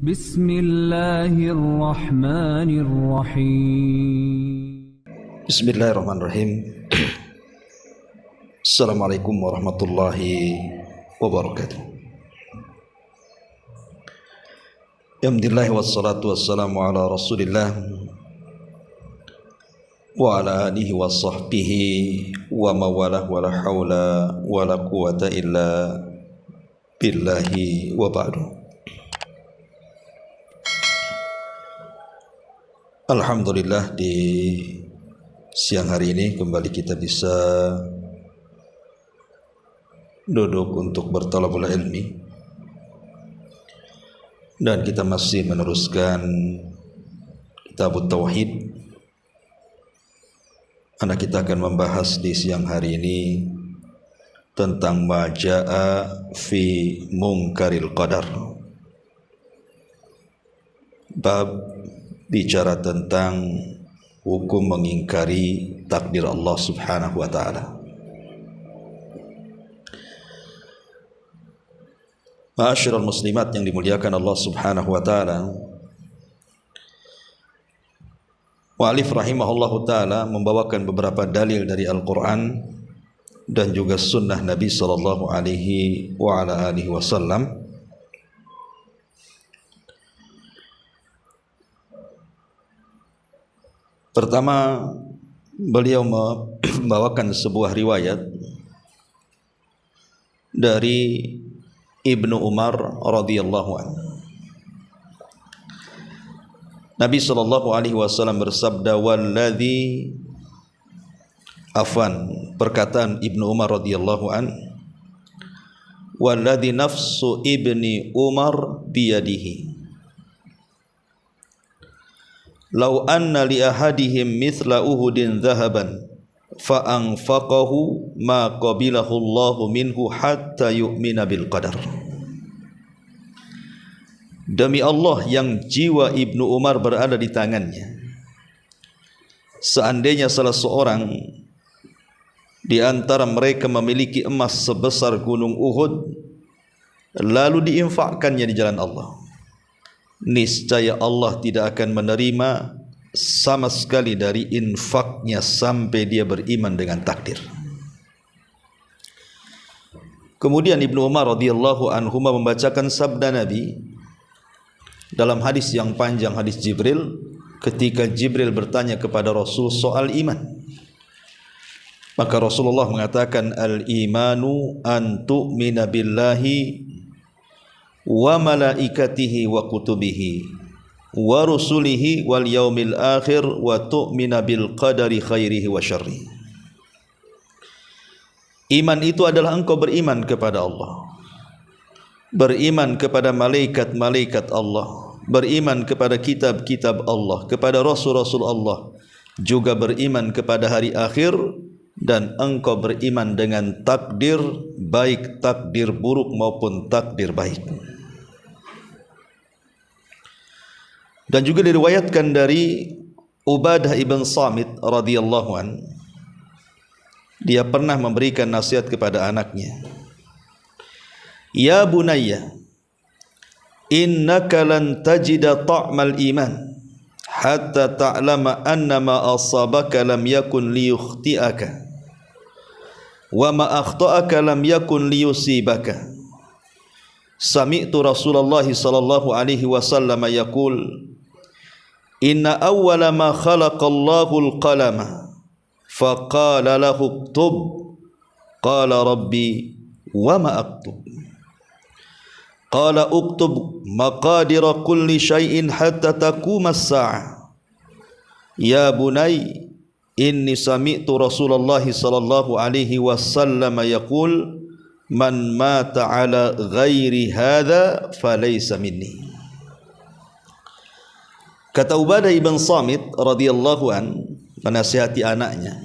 Bismillahirrahmanirrahim. Bismillahirrahmanirrahim. Assalamualaikum warahmatullahi wabarakatuh. Alhamdulillah wassalatu wassalamu ala Rasulillah wa ala alihi wa sahbihi wa mawalah wa la hawla wa la quwata illa billahi wa ba'du. Alhamdulillah, di siang hari ini kembali kita bisa duduk untuk bertalabul ilmi, dan kita masih meneruskan kitab Tauhid. Anak kita akan membahas di siang hari ini tentang maja'a fi munkaril qadar. Bab bicara tentang hukum mengingkari takdir Allah Subhanahu wa taala. Ma'asyiral muslimat yang dimuliakan Allah Subhanahu wa taala, mu'allif rahimahullahu taala membawakan beberapa dalil dari Al-Qur'an dan juga sunnah Nabi sallallahu alaihi wa ala alihi wasallam. Pertama, beliau membawakan sebuah riwayat dari Ibnu Umar radhiyallahu anhu. Nabi sallallahu alaihi wasallam bersabda, "Walladzi afan," perkataan Ibnu Umar radhiyallahu anhu, "Walladzi nafsu ibni Umar biyadihi, Lau anna li ahadihim mithla Uhudin dhahaban fa anfaqahu ma qabilahu Allahu minhu hatta yu'mina bil qadar." Demi Allah yang jiwa Ibnu Umar berada di tangannya, seandainya salah seorang di antara mereka memiliki emas sebesar gunung Uhud, lalu diinfakkannya di jalan Allah, niscaya Allah tidak akan menerima sama sekali dari infaknya sampai dia beriman dengan takdir. Kemudian Ibnu Umar radhiyallahu anhu membacakan sabda Nabi dalam hadis yang panjang, hadis Jibril, ketika Jibril bertanya kepada Rasul soal iman. Maka Rasulullah mengatakan, "Al-imanu an tu'mina billahi wa malaikatihi wa kutubihi wa rusulihi wal yaumil akhir wa tu'mina bil qadari khairihi wa syarrihi." Iman itu adalah engkau beriman kepada Allah, beriman kepada malaikat-malaikat Allah, beriman kepada kitab-kitab Allah, kepada rasul-rasul Allah, juga beriman kepada hari akhir, dan engkau beriman dengan takdir, baik takdir buruk maupun takdir baik. Dan juga diriwayatkan dari Ubadah ibn Samit radhiyallahu an, dia pernah memberikan nasihat kepada anaknya, "Ya bunayya, innaka lan tajida ta'mal iman hatta ta'lama anna ma asabaka lam yakun liyukhti'aka wa ma akhta'aka lam yakun liyusibaka. Sami'tu Rasulullah sallallahu alaihi wasallam yaqul, inna awwala ma khalaqallahu al-qalama faqala lahu uktub, qala rabbi wa ma aktub, qala uktub maqadira kulli syai'in hatta taquma as-sa'ah. Ya bunay, inni sami'tu Rasulullah sallallahu alaihi wasallam yaqul, man mata ala ghairi hadha falaysa minni." Kata Ubadah ibn Samit radhiyallahu an menasihati anaknya,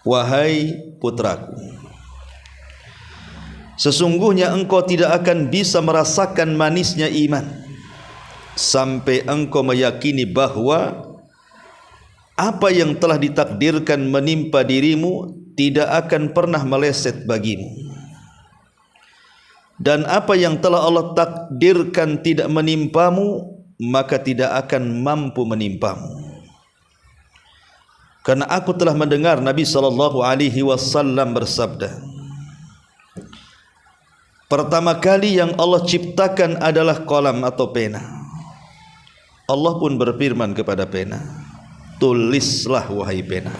"Wahai putraku, sesungguhnya engkau tidak akan bisa merasakan manisnya iman sampai engkau meyakini bahwa apa yang telah ditakdirkan menimpa dirimu tidak akan pernah meleset bagimu. dan apa yang telah Allah takdirkan tidak menimpamu, maka tidak akan mampu menimpamu. Karena aku telah mendengar Nabi SAW bersabda, pertama kali yang Allah ciptakan adalah qalam atau pena. Allah pun berfirman kepada pena, tulislah wahai pena.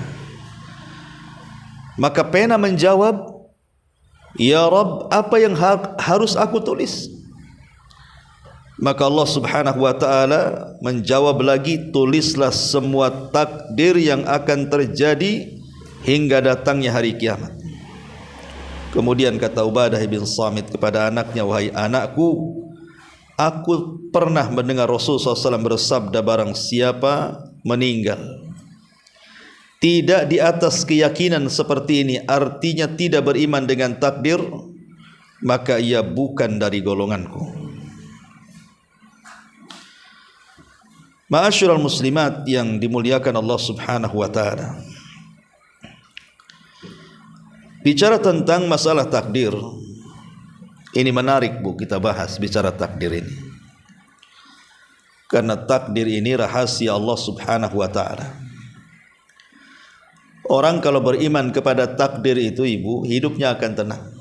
Maka pena menjawab, ya Rabb, apa yang harus aku tulis? Maka Allah Subhanahu wa ta'ala menjawab lagi, tulislah semua takdir yang akan terjadi hingga datangnya hari kiamat. Kemudian kata Ubadah bin Samit kepada anaknya, wahai anakku, aku pernah mendengar Rasulullah SAW bersabda, barang siapa meninggal tidak di atas keyakinan seperti ini, artinya tidak beriman dengan takdir, maka ia bukan dari golonganku. Ma'asyiral muslimat yang dimuliakan Allah Subhanahu wa ta'ala, bicara tentang masalah takdir ini menarik, Bu, kita bahas bicara takdir ini, karena takdir ini rahasia Allah Subhanahu wa ta'ala. Orang kalau beriman kepada takdir itu, Ibu, hidupnya akan tenang,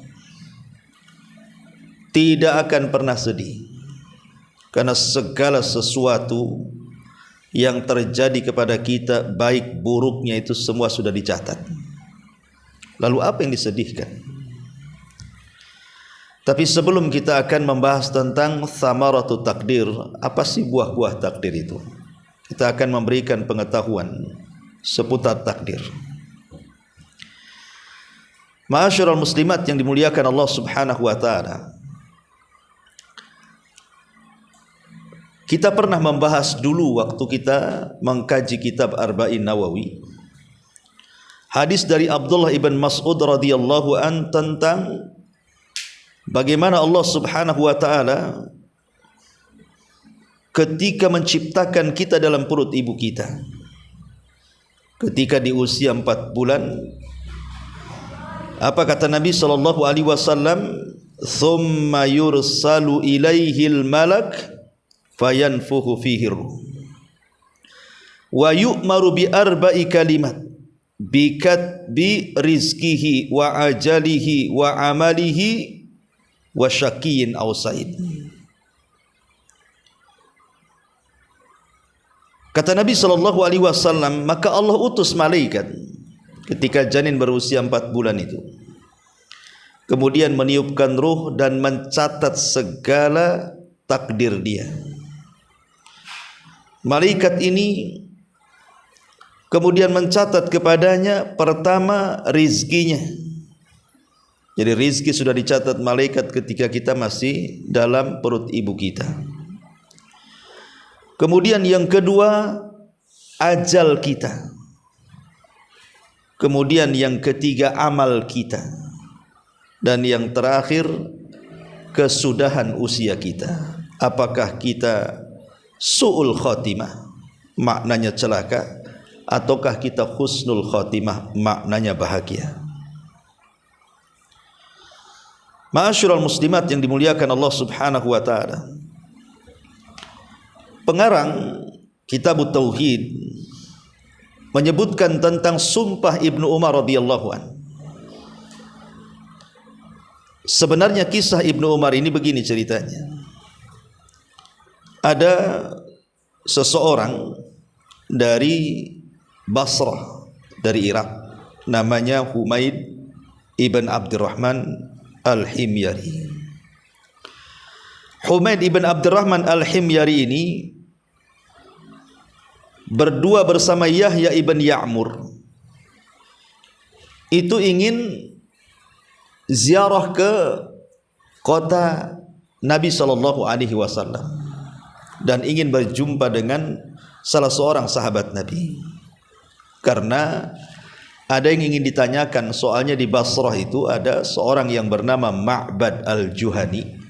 tidak akan pernah sedih, karena segala sesuatu yang terjadi kepada kita, baik buruknya itu semua sudah dicatat. Lalu apa yang disedihkan? Tapi sebelum kita akan membahas tentang thamaratu takdir, apa sih buah-buah takdir itu, kita akan memberikan pengetahuan seputar takdir. Ma'asyiral muslimat yang dimuliakan Allah Subhanahu wa ta'ala, kita pernah membahas dulu waktu kita mengkaji kitab Arba'in Nawawi, hadis dari Abdullah ibn Mas'ud radhiyallahu an tentang bagaimana Allah Subhanahu wa ta'ala ketika menciptakan kita dalam perut ibu kita, ketika di usia 4 bulan, apa kata Nabi SAW? Thumma yursalu ilaihil malak fayanfuhu fihi ruh wa yu'maru bi arba'i kalimat bi rizkihi wa ajalihi wa amalihi wa syaqiyyin aw sa'id. Kata Nabi SAW, maka Allah utus malaikat ketika janin berusia 4 bulan itu, kemudian meniupkan ruh dan mencatat segala takdir dia. Malaikat ini kemudian mencatat kepadanya pertama rizkinya. Jadi rizki sudah dicatat malaikat ketika kita masih dalam perut ibu kita. Kemudian yang kedua, ajal kita. Kemudian yang ketiga, amal kita. Dan yang terakhir, kesudahan usia kita. Apakah kita su'ul khotimah, maknanya celaka, ataukah kita husnul khotimah, maknanya bahagia. Ma'asyiral muslimat yang dimuliakan Allah Subhanahu wa ta'ala, pengarang kitab Tauhid menyebutkan tentang sumpah Ibnu Umar radhiyallahu an. Sebenarnya kisah Ibnu Umar ini begini ceritanya. Ada seseorang dari Basrah, dari Irak, namanya Humaid ibn Abdurrahman al-Himyari. Humaid ibn Abdurrahman al-Himyari ini berdua bersama Yahya ibn Ya'mur itu ingin ziarah ke kota Nabi SAW dan ingin berjumpa dengan salah seorang sahabat Nabi, karena ada yang ingin ditanyakan. Soalnya di Basrah itu ada seorang yang bernama Ma'bad al-Juhani,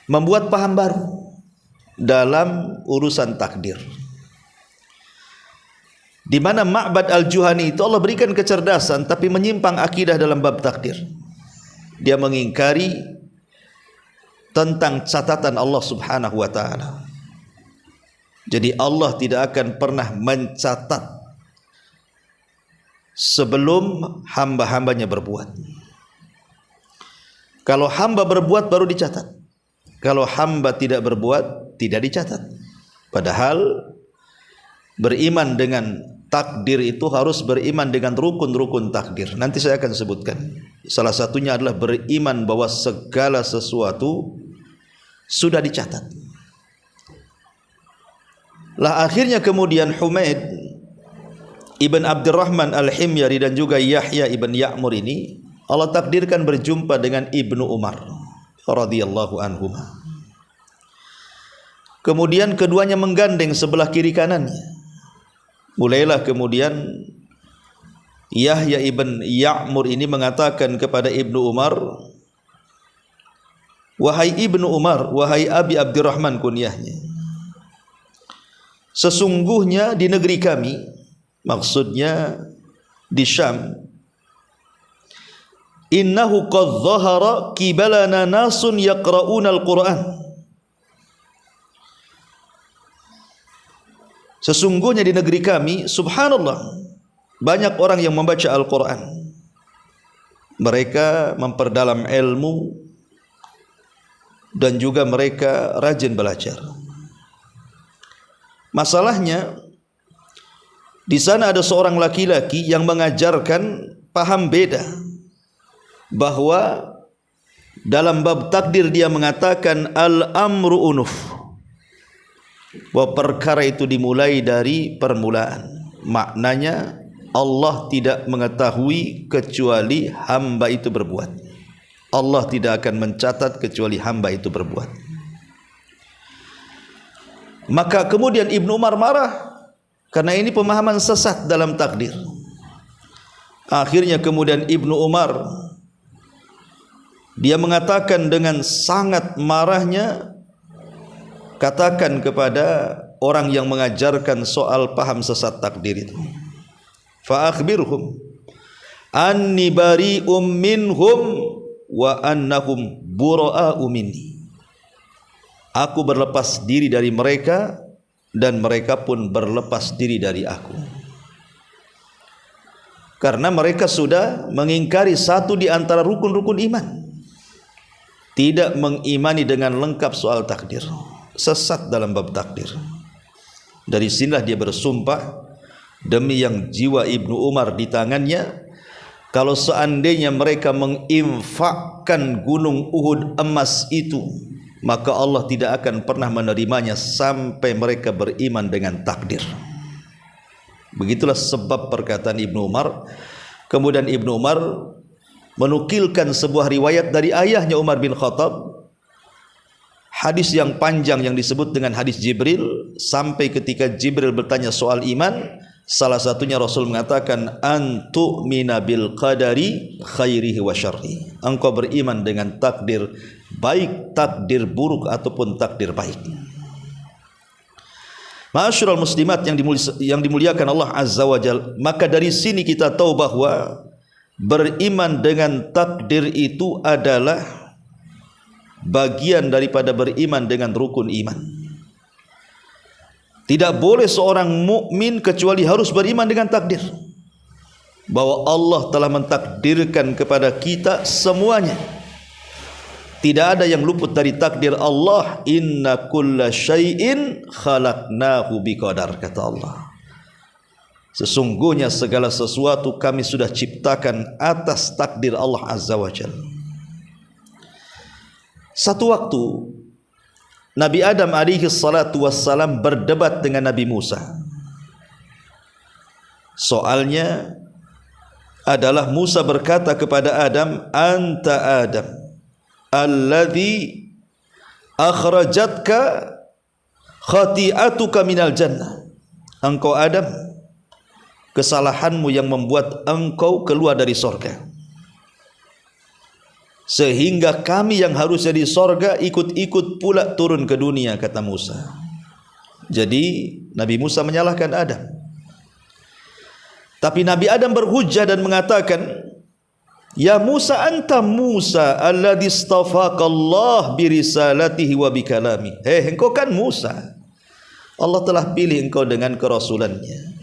membuat paham baru dalam urusan takdir, di mana Ma'bad al-Juhani itu Allah berikan kecerdasan tapi menyimpang akidah dalam bab takdir. Dia mengingkari tentang catatan Allah Subhanahu wa taala. Jadi Allah tidak akan pernah mencatat sebelum hamba-hambanya berbuat. Kalau hamba berbuat baru dicatat. Kalau hamba tidak berbuat tidak dicatat. Padahal beriman dengan takdir itu harus beriman dengan rukun-rukun takdir. Nanti saya akan sebutkan. Salah satunya adalah beriman bahwa segala sesuatu sudah dicatat. Lah akhirnya kemudian Humaid Ibn Abdurrahman Al-Himyari dan juga Yahya Ibn Ya'mur ini Allah takdirkan berjumpa dengan Ibnu Umar radhiyallahu anhuma. Kemudian keduanya menggandeng sebelah kiri kanannya. Mulailah kemudian Yahya Ibn Ya'mur ini mengatakan kepada Ibnu Umar, "Wahai Ibnu Umar, wahai Abi Abdurrahman kunyahnya, sesungguhnya di negeri kami," maksudnya di Syam, "innahu qad dhahara kibalana nasun yaqra'una al-Qur'an." Sesungguhnya di negeri kami, subhanallah, banyak orang yang membaca Al-Quran. Mereka memperdalam ilmu dan juga mereka rajin belajar. Masalahnya di sana ada seorang laki-laki yang mengajarkan paham beda, bahwa dalam bab takdir dia mengatakan al-amru unuf, bahwa perkara itu dimulai dari permulaan. Maknanya Allah tidak mengetahui kecuali hamba itu berbuat. Allah tidak akan mencatat kecuali hamba itu berbuat. Maka kemudian Ibnu Umar marah karena ini pemahaman sesat dalam takdir. Akhirnya kemudian Ibnu Umar dia mengatakan dengan sangat marahnya, katakan kepada orang yang mengajarkan soal paham sesat takdir itu, fa akhbirhum anni bari'um minhum wa annahum bura'u minni. Aku berlepas diri dari mereka dan mereka pun berlepas diri dari aku. Karena mereka sudah mengingkari satu di antara rukun-rukun iman. Tidak mengimani dengan lengkap soal takdir. Sesat dalam bab takdir. Dari sinilah dia bersumpah, demi yang jiwa Ibnu Umar di tangannya, kalau seandainya mereka menginfakkan gunung Uhud emas itu, maka Allah tidak akan pernah menerimanya sampai mereka beriman dengan takdir. Begitulah sebab perkataan Ibnu Umar. Kemudian Ibnu Umar menukilkan sebuah riwayat dari ayahnya Umar bin Khattab, hadis yang panjang yang disebut dengan hadis Jibril, sampai ketika Jibril bertanya soal iman, salah satunya Rasul mengatakan, antu minabil qadari khairihi wa syarri. Engkau beriman dengan takdir, baik takdir buruk ataupun takdir baik. Ma'asyiral muslimat yang dimuliakan Allah Azza wa Jalla, maka dari sini kita tahu bahwa beriman dengan takdir itu adalah bagian daripada beriman dengan rukun iman. Tidak boleh seorang mukmin kecuali harus beriman dengan takdir, bahwa Allah telah mentakdirkan kepada kita semuanya. Tidak ada yang luput dari takdir Allah. Inna kulla syai'in khalaqnahu biqadar, kata Allah. Sesungguhnya segala sesuatu kami sudah ciptakan atas takdir Allah Azza wa Jalla. Satu waktu Nabi Adam alaihi salatu wassalam berdebat dengan Nabi Musa. Soalnya adalah Musa berkata kepada Adam, anta Adam alladhi akhrajatka khati'atuka minal jannah. Engkau Adam, kesalahanmu yang membuat engkau keluar dari sorga, sehingga kami yang harusnya di sorga ikut-ikut pula turun ke dunia, kata Musa. Jadi Nabi Musa menyalahkan Adam. Tapi Nabi Adam berhujjah dan mengatakan, Ya Musa, anta Musa alladhi istafaka Allah birisalatihi wa bikalami. Engkau kan Musa, Allah telah pilih engkau dengan kerasulannya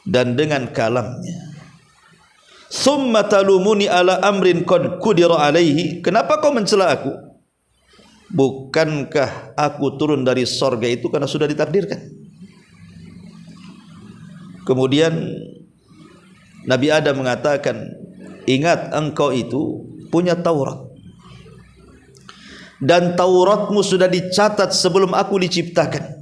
dan dengan kalamnya. Thumma talumuni ala amrin qad qudira alaihi. Kenapa kau mencela aku? Bukankah aku turun dari sorga itu karena sudah ditakdirkan? Kemudian Nabi Adam mengatakan, ingat engkau itu punya Taurat, dan Tauratmu sudah dicatat sebelum aku diciptakan.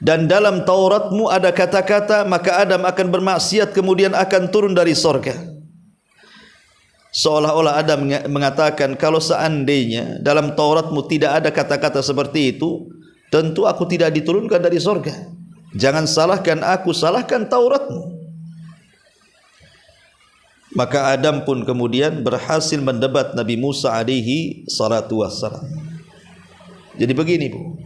Dan dalam Tauratmu ada kata-kata, maka Adam akan bermaksiat kemudian akan turun dari sorga. Seolah-olah Adam mengatakan, kalau seandainya dalam Tauratmu tidak ada kata-kata seperti itu, tentu aku tidak diturunkan dari sorga. Jangan salahkan aku, salahkan Tauratmu. Maka Adam pun kemudian berhasil mendebat Nabi Musa alaihi salatu wassalam. Jadi begini Bu,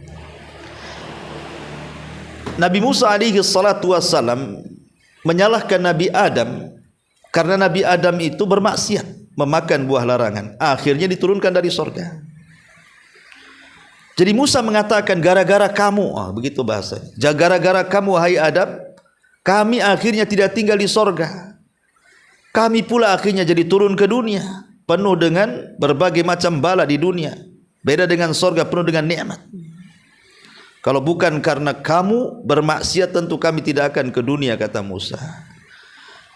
Nabi Musa alaihi salatu wassalam menyalahkan Nabi Adam karena Nabi Adam itu bermaksiat, memakan buah larangan, akhirnya diturunkan dari sorga. Jadi Musa mengatakan, gara-gara kamu, begitu bahasanya, gara-gara kamu hai Adam, kami akhirnya tidak tinggal di sorga. Kami pula akhirnya jadi turun ke dunia, penuh dengan berbagai macam bala di dunia. Beda dengan sorga penuh dengan nikmat. Kalau bukan karena kamu bermaksiat, tentu kami tidak akan ke dunia, kata Musa.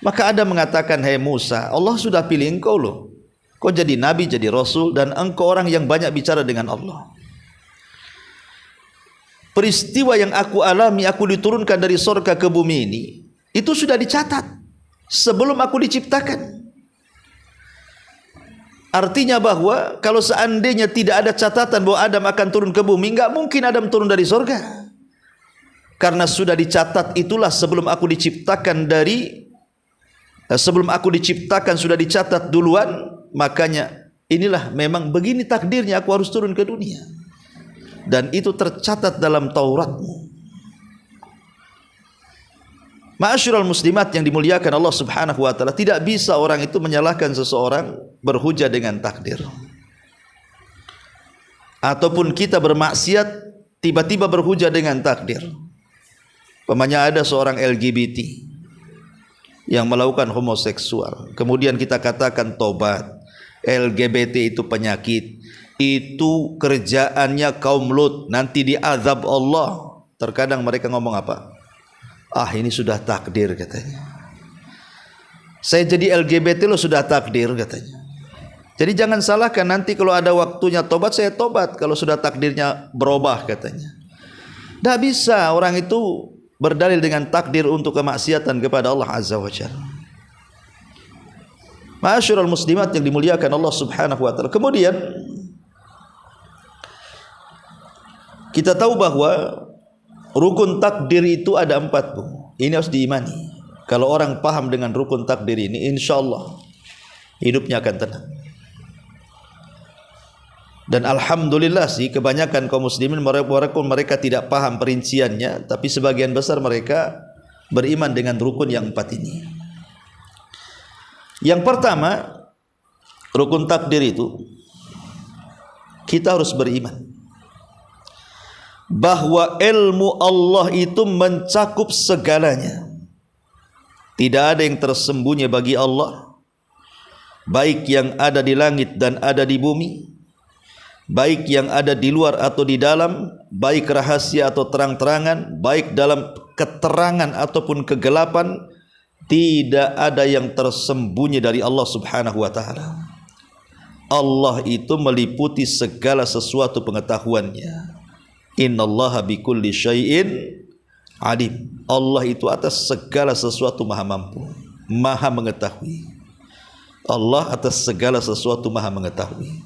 Maka Adam mengatakan, hai Musa, Allah sudah pilih engkau loh. Kau jadi nabi, jadi rasul, dan engkau orang yang banyak bicara dengan Allah. Peristiwa yang aku alami, aku diturunkan dari sorga ke bumi ini, itu sudah dicatat sebelum aku diciptakan. Artinya bahwa kalau seandainya tidak ada catatan bahwa Adam akan turun ke bumi, enggak mungkin Adam turun dari sorga. Karena sudah dicatat, itulah sebelum aku diciptakan sebelum aku diciptakan sudah dicatat duluan. Makanya inilah memang begini takdirnya, aku harus turun ke dunia. Dan itu tercatat dalam Tauratmu. Ma'asyiral muslimat yang dimuliakan Allah Subhanahu wa taala, tidak bisa orang itu menyalahkan seseorang berhujah dengan takdir. Ataupun kita bermaksiat tiba-tiba berhujah dengan takdir. Umpamanya ada seorang LGBT yang melakukan homoseksual, kemudian kita katakan tobat. LGBT itu penyakit, itu kerjaannya kaum Lut, nanti diazab Allah. Terkadang mereka ngomong apa? Ini sudah takdir, katanya. Saya jadi LGBT lo sudah takdir, katanya. Jadi jangan salahkan, nanti kalau ada waktunya tobat, saya tobat kalau sudah takdirnya berubah, katanya. Tidak bisa orang itu berdalil dengan takdir untuk kemaksiatan kepada Allah Azza wa Jalla. Ma'asyiral muslimat yang dimuliakan Allah Subhanahu wa taala. Kemudian kita tahu bahwa rukun takdir itu ada 4 Bu. Ini harus diimani. Kalau orang paham dengan rukun takdir ini, insya Allah hidupnya akan tenang. Dan alhamdulillah sih, kebanyakan kaum muslimin walaupun mereka tidak paham perinciannya, tapi sebagian besar mereka beriman dengan rukun yang 4 ini. Yang pertama, rukun takdir itu kita harus beriman bahwa ilmu Allah itu mencakup segalanya. Tidak ada yang tersembunyi bagi Allah, baik yang ada di langit dan ada di bumi, baik yang ada di luar atau di dalam, baik rahasia atau terang-terangan, baik dalam keterangan ataupun kegelapan. Tidak ada yang tersembunyi dari Allah Subhanahu wa taala. Allah itu meliputi segala sesuatu pengetahuannya. Innallaha bikulli syai'in alim. Allah itu atas segala sesuatu maha mampu, maha mengetahui. Allah atas segala sesuatu maha mengetahui.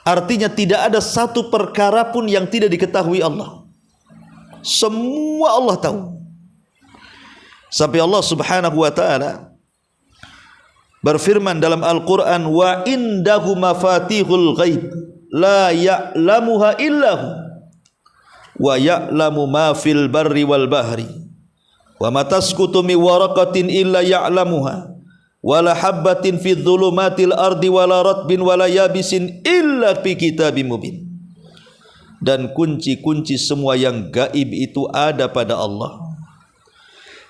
Artinya tidak ada satu perkara pun yang tidak diketahui Allah. Semua Allah tahu. Sampai Allah Subhanahu wa taala berfirman dalam Al-Quran, wa indahu mafatihul ghaib la ya'lamuha illahu wa ya'lamu ma fil barri wal bahri wa ma tasqutu min waraqatin illa ya'lamuha wala habbatin fi dhulumatil ardi wala ratbin wala yabisin illa fi kitabim mubin. Dan kunci-kunci semua yang gaib itu ada pada Allah.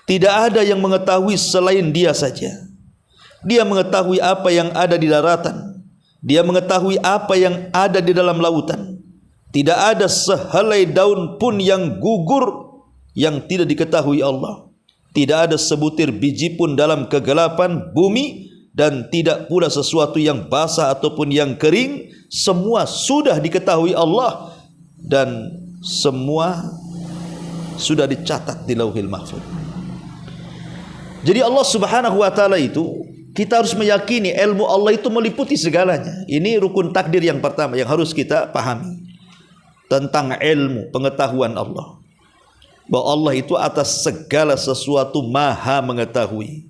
Tidak ada yang mengetahui selain Dia saja. Dia mengetahui apa yang ada di daratan. Dia mengetahui apa yang ada di dalam lautan. Tidak ada sehelai daun pun yang gugur yang tidak diketahui Allah. Tidak ada sebutir biji pun dalam kegelapan bumi, dan tidak pula sesuatu yang basah ataupun yang kering. Semua sudah diketahui Allah dan semua sudah dicatat di Lauhil Mahfuz. Jadi Allah Subhanahu wa taala itu, kita harus meyakini ilmu Allah itu meliputi segalanya. Ini rukun takdir yang pertama yang harus kita pahami tentang ilmu pengetahuan Allah. Bahwa Allah itu atas segala sesuatu maha mengetahui.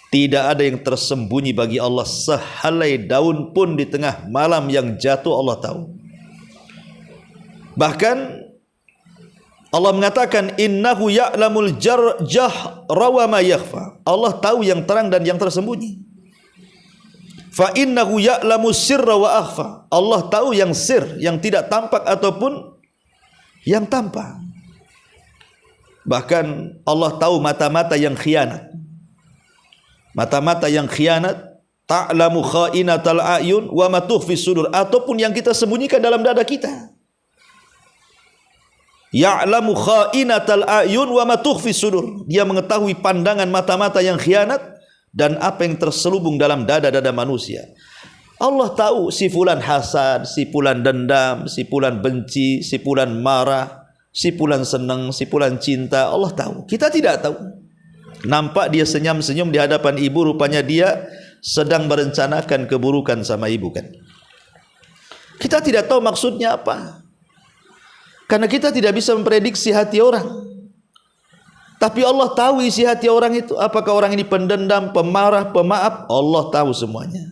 Tidak ada yang tersembunyi bagi Allah. Sehelai daun pun di tengah malam yang jatuh Allah tahu. Bahkan Allah mengatakan innahu ya'lamul jahra wa ma yakhfa. Allah tahu yang terang dan yang tersembunyi. Fa innahu ya'lamu sirra wa akhfa. Allah tahu yang sir, yang tidak tampak ataupun yang tampak. Bahkan Allah tahu mata-mata yang khianat. Mata-mata yang khianat, ta'lamu kha'inatal a'yun wa ma tukhfi sudur, ataupun yang kita sembunyikan dalam dada kita. Ya'lamu kha'inatal a'yun wa ma tukhfi sudur. Dia mengetahui pandangan mata-mata yang khianat dan apa yang terselubung dalam dada-dada manusia. Allah tahu si fulan hasad, si fulan dendam, si fulan benci, si fulan marah, si fulan senang, si fulan cinta. Allah tahu. Kita tidak tahu. Nampak dia senyum-senyum di hadapan ibu, rupanya dia sedang merencanakan keburukan sama ibu kan. Kita tidak tahu maksudnya apa. Karena kita tidak bisa memprediksi hati orang. Tapi Allah tahu isi hati orang itu. Apakah orang ini pendendam, pemarah, pemaaf? Allah tahu semuanya.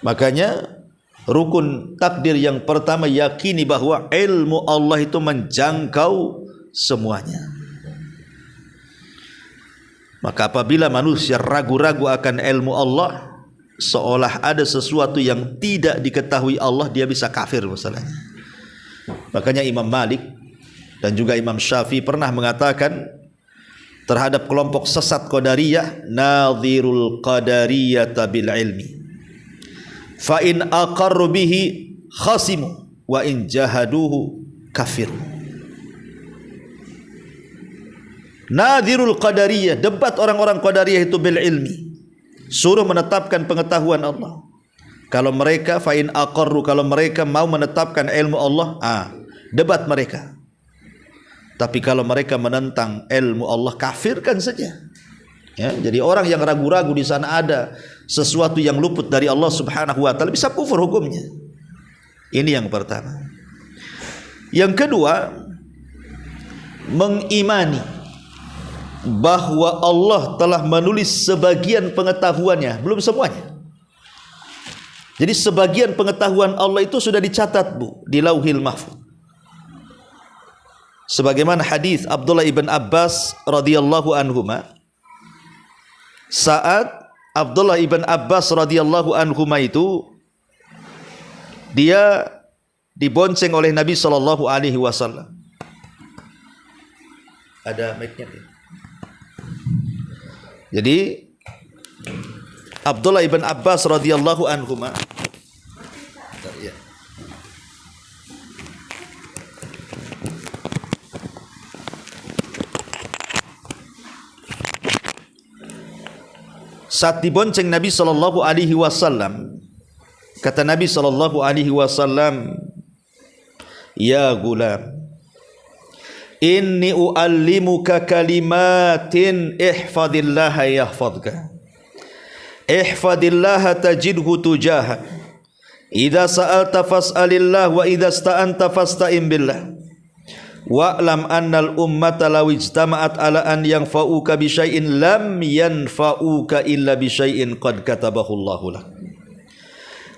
Makanya rukun takdir yang pertama, yakini bahwa ilmu Allah itu menjangkau semuanya. Maka apabila manusia ragu-ragu akan ilmu Allah, seolah ada sesuatu yang tidak diketahui Allah, dia bisa kafir masalahnya. Makanya Imam Malik dan juga Imam Syafi'i pernah mengatakan terhadap kelompok sesat Qadariyah, nadhirul qadariyata bil ilmi, fa in aqarru bihi khasimu wa in jahaduhu kafir. Nadhirul qadariyah, debat orang-orang Qadariyah itu bil ilmi, suruh menetapkan pengetahuan Allah. Kalau mereka fa in aqarru, kalau mereka mau menetapkan ilmu Allah, debat mereka. Tapi kalau mereka menentang ilmu Allah, kafirkan saja. Ya, jadi orang yang ragu-ragu di sana ada sesuatu yang luput dari Allah Subhanahu wa taala, bisa kufur hukumnya. Ini yang pertama. Yang kedua, mengimani bahwa Allah telah menulis sebagian pengetahuannya, belum semuanya. Jadi sebagian pengetahuan Allah itu sudah dicatat, Bu, di Lauhil Mahfuz. Sebagaimana hadis Abdullah ibn Abbas radhiyallahu anhuma, saat Abdullah ibn Abbas radhiyallahu anhuma itu dia dibonceng oleh Nabi sallallahu alaihi wasallam. Ada mic-nya. Jadi Abdullah ibn Abbas radhiyallahu anhuma, saat dibonceng Nabi sallallahu alaihi wasallam, kata Nabi sallallahu alaihi wasallam, "Ya gulam, inni uallimuka kalimatin ihfadillaha yahfadka. Ihfadillaha tajidhu tujahak. Idza sa'alta fas'alillah wa idza sta'anta fasta'in billah. Wa'lam annal ummata law ijtama'at ala an yanfa'uka bi syai'in lam yanfa'uka illa bi syai'in qad katabahu Allahu lak.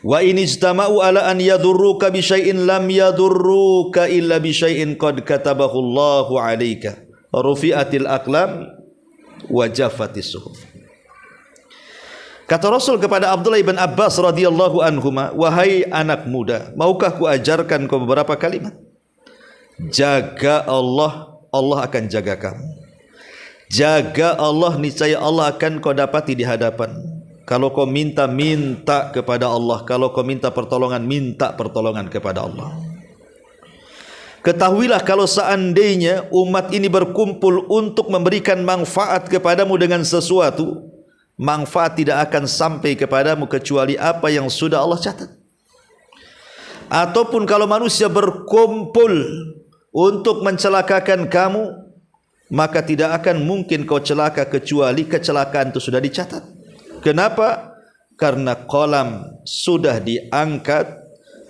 Wa in ijtama'u ala an yadurruka bi syai'in lam yadurruka illa bi syai'in qad katabahu Allahu 'alaika. Rufi'atil aqlam wa jaffatis suhuf." Kata Rasul kepada Abdullah bin Abbas radhiyallahu anhuma, wahai anak muda, maukah ku ajarkan kau beberapa kalimat? Jaga Allah, Allah akan jaga kamu. Jaga Allah, niscaya Allah akan kau dapati di hadapan. Kalau kau minta, minta kepada Allah. Kalau kau minta pertolongan, minta pertolongan kepada Allah. Ketahuilah kalau seandainya umat ini berkumpul untuk memberikan manfaat kepadamu dengan sesuatu, manfaat tidak akan sampai kepadamu kecuali apa yang sudah Allah catat. Ataupun kalau manusia berkumpul untuk mencelakakan kamu, maka tidak akan mungkin kau celaka kecuali kecelakaan itu sudah dicatat. Kenapa? Karena qalam sudah diangkat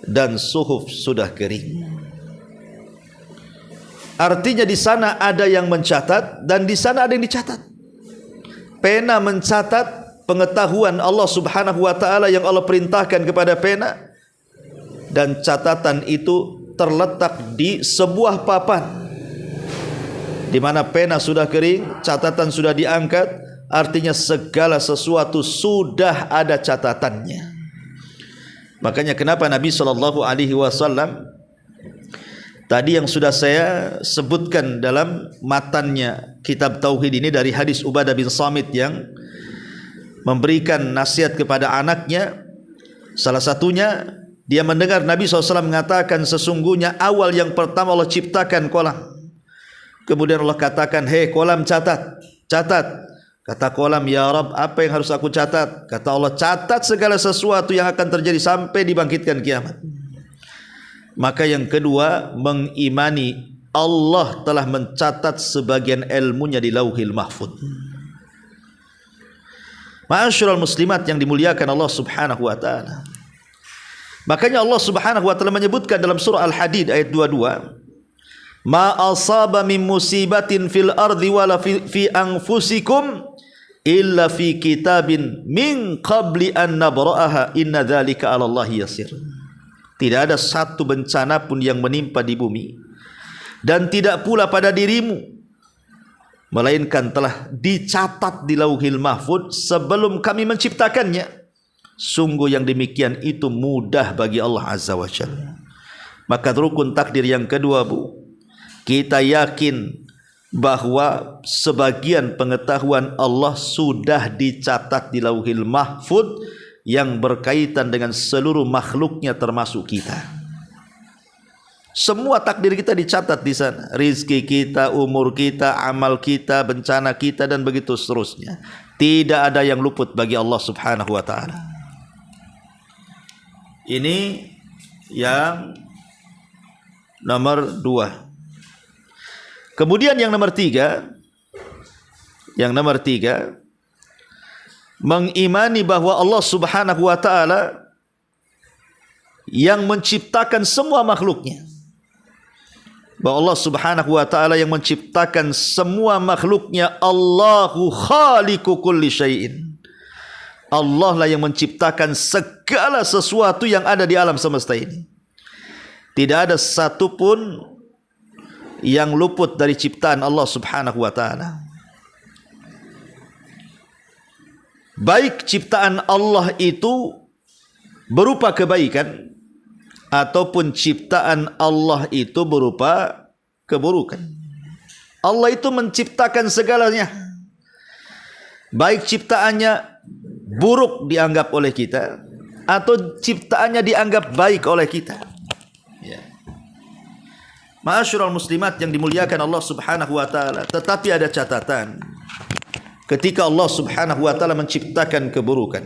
dan suhuf sudah kering. Artinya di sana ada yang mencatat dan di sana ada yang dicatat. Pena mencatat pengetahuan Allah Subhanahu wa taala yang Allah perintahkan kepada pena, dan catatan itu terletak di sebuah papan di mana pena sudah kering, catatan sudah diangkat. Artinya segala sesuatu sudah ada catatannya. Makanya kenapa Nabi SAW tadi yang sudah saya sebutkan dalam matannya kitab Tauhid ini dari hadis Ubadah bin Samit yang memberikan nasihat kepada anaknya. Salah satunya dia mendengar Nabi SAW mengatakan, sesungguhnya awal yang pertama Allah ciptakan kolam. Kemudian Allah katakan, hei kolam, catat, catat. Kata kolam, ya Rabb, apa yang harus aku catat? Kata Allah, catat segala sesuatu yang akan terjadi sampai dibangkitkan kiamat. Maka yang kedua, mengimani Allah telah mencatat sebagian ilmunya di Lauhil Mahfuz. Ma'asyiral muslimat yang dimuliakan Allah Subhanahu wa taala. Makanya Allah Subhanahu wa taala menyebutkan dalam surah Al-Hadid ayat 22, ma asaba min musibatin fil ardi wala fi anfusikum illa fi kitabin min qabli an nabra'aha inna dzalika 'ala Allah yasir. Tidak ada satu bencana pun yang menimpa di bumi dan tidak pula pada dirimu, melainkan telah dicatat di Lauhil Mahfuz sebelum kami menciptakannya. Sungguh yang demikian itu mudah bagi Allah Azza wa Jalla. Maka rukun takdir yang kedua, Bu, kita yakin bahwa sebagian pengetahuan Allah sudah dicatat di Lauhil Mahfuz yang berkaitan dengan seluruh makhluknya termasuk kita. Semua takdir kita dicatat di sana. Rizki kita, umur kita, amal kita, bencana kita, dan begitu seterusnya. Tidak ada yang luput bagi Allah Subhanahu wa taala. Ini yang nomor 2. Kemudian yang nomor 3, mengimani bahwa Allah Subhanahu wa taala yang menciptakan semua makhluknya. Bahwa Allah Subhanahu wa taala yang menciptakan semua makhluknya, Allahu khaliqu kulli syai'in. Allah lah yang menciptakan segala sesuatu yang ada di alam semesta ini. Tidak ada satupun yang luput dari ciptaan Allah Subhanahu wa taala. Baik ciptaan Allah itu berupa kebaikan ataupun ciptaan Allah itu berupa keburukan. Allah itu menciptakan segalanya. Baik ciptaannya buruk dianggap oleh kita atau ciptaannya dianggap baik oleh kita. Ma'asyiral muslimat yang dimuliakan Allah Subhanahu wa taala, tetapi ada catatan. Ketika Allah Subhanahu wa taala menciptakan keburukan,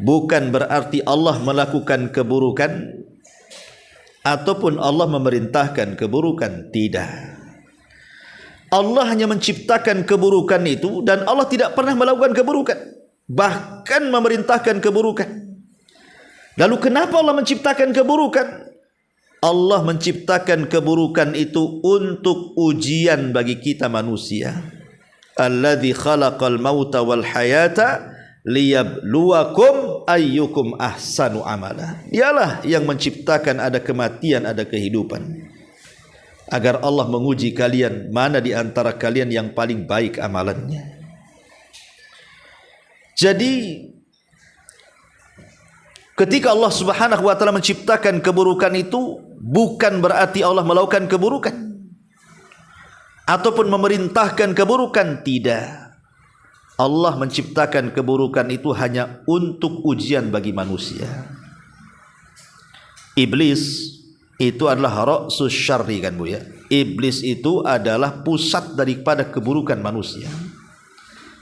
bukan berarti Allah melakukan keburukan ataupun Allah memerintahkan keburukan, tidak. Allah hanya menciptakan keburukan itu dan Allah tidak pernah melakukan keburukan, bahkan memerintahkan keburukan. Lalu kenapa Allah menciptakan keburukan? Allah menciptakan keburukan itu untuk ujian bagi kita manusia. Alladzi khalaqal mauta wal hayata liyabluwakum ayyukum ahsanu amala. Dialah yang menciptakan ada kematian, ada kehidupan, agar Allah menguji kalian mana di antara kalian yang paling baik amalannya. Jadi ketika Allah Subhanahu wa taala menciptakan keburukan itu bukan berarti Allah melakukan keburukan ataupun memerintahkan keburukan, tidak. Allah menciptakan keburukan itu hanya untuk ujian bagi manusia. Iblis itu adalah ra'sus syarri, kan Bu ya. Iblis itu adalah pusat daripada keburukan manusia.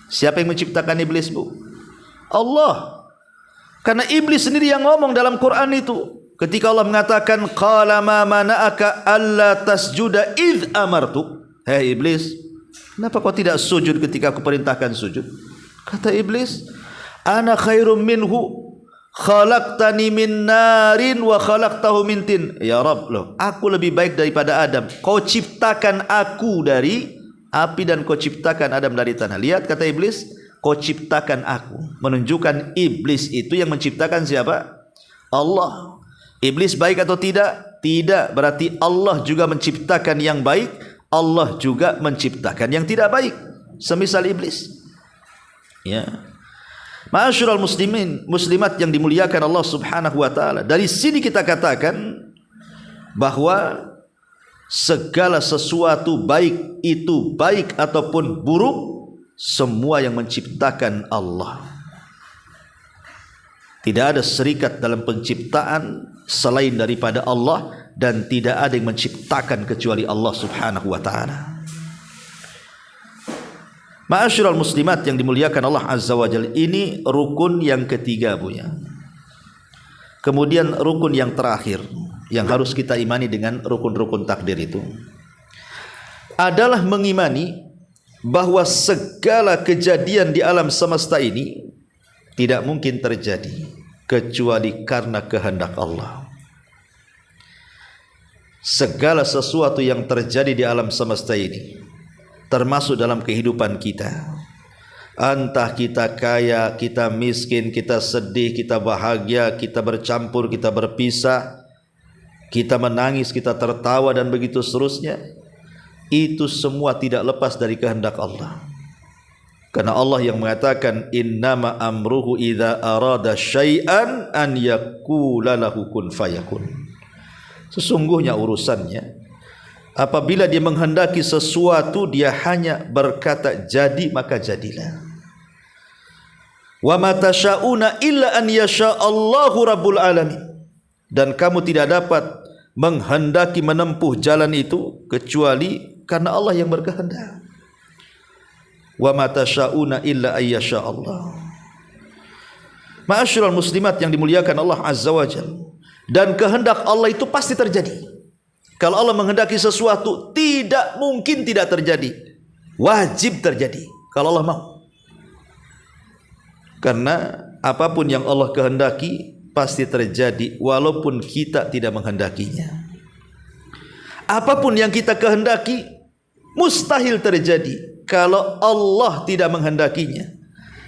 Siapa yang menciptakan iblis, Bu? Allah. Karena iblis sendiri yang ngomong dalam Quran itu. Ketika Allah mengatakan qala ma mana'aka alla tasjuda idz amartuk. Hei iblis, kenapa kau tidak sujud ketika aku perintahkan sujud? Kata iblis, ana khairum minhu khalaqtani min narin wa khalaqtahu min tin. Ya Rabb, loh, aku lebih baik daripada Adam. Kau ciptakan aku dari api dan kau ciptakan Adam dari tanah. Lihat kata iblis, kau ciptakan aku. Menunjukkan iblis itu yang menciptakan siapa? Allah. Iblis baik atau tidak? Tidak. Berarti Allah juga menciptakan yang baik, Allah juga menciptakan yang tidak baik, semisal iblis. Ya. Ma'asyiral muslimin, muslimat yang dimuliakan Allah Subhanahu wa taala. Dari sini kita katakan bahwa segala sesuatu baik itu baik ataupun buruk, semua yang menciptakan Allah. Tidak ada serikat dalam penciptaan selain daripada Allah, dan tidak ada yang menciptakan kecuali Allah Subhanahu wa taala. Ma'asyiral muslimat yang dimuliakan Allah Azza wa Jalla, ini rukun yang ketiga, Bu ya. Kemudian rukun yang terakhir yang harus kita imani dengan rukun-rukun takdir itu adalah mengimani bahwa segala kejadian di alam semesta ini tidak mungkin terjadi kecuali karena kehendak Allah. Segala sesuatu yang terjadi di alam semesta ini, termasuk dalam kehidupan kita, entah kita kaya, kita miskin, kita sedih, kita bahagia, kita bercampur, kita berpisah, kita menangis, kita tertawa, dan begitu seterusnya, itu semua tidak lepas dari kehendak Allah. Karena Allah yang mengatakan innama amruhu idza arada syai'an an yaqula lahu kun fayakun. Sesungguhnya urusannya, apabila dia menghendaki sesuatu, dia hanya berkata jadi, maka jadilah. Wa ma tasyauna illa an yasha Allahu rabbul alamin. Dan kamu tidak dapat menghendaki menempuh jalan itu kecuali karena Allah yang berkehendak. Wa ma tasyauna illa ay yasha Allah. Ma'asyiral muslimat yang dimuliakan Allah Azza wa Jalla, dan kehendak Allah itu pasti terjadi. Kalau Allah menghendaki sesuatu, tidak mungkin tidak terjadi, wajib terjadi kalau Allah mau. Karena apapun yang Allah kehendaki pasti terjadi walaupun kita tidak menghendakinya. Apapun yang kita kehendaki mustahil terjadi kalau Allah tidak menghendakinya.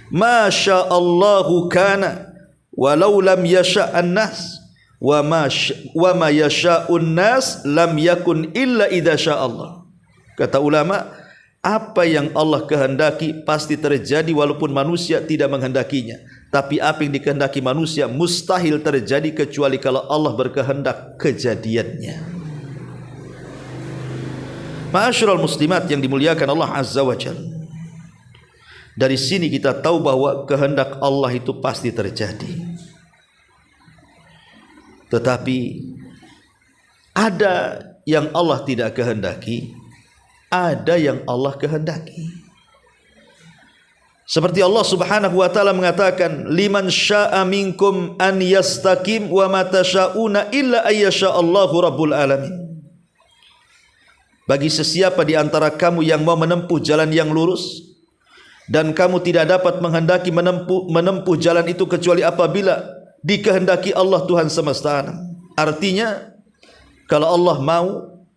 Masya Allahu kana walau lam yasha'an nas wa ma yasha'un nas lam yakun illa idza sya'allah. Kata ulama, apa yang Allah kehendaki pasti terjadi walaupun manusia tidak menghendakinya. Tapi apa yang dikehendaki manusia mustahil terjadi kecuali kalau Allah berkehendak kejadiannya. Ma'asyiral muslimat yang dimuliakan Allah Azza wa Jalla, dari sini kita tahu bahwa kehendak Allah itu pasti terjadi. Tetapi ada yang Allah tidak kehendaki, ada yang Allah kehendaki. Seperti Allah Subhanahu wa taala mengatakan, liman syaa'a minkum an yastaqim wa ma tasyauna illa ayyasha Allahu rabbul alamin. Bagi sesiapa di antara kamu yang mau menempuh jalan yang lurus, dan kamu tidak dapat menghendaki menempuh jalan itu kecuali apabila dikehendaki Allah Tuhan semesta alam. Artinya kalau Allah mau,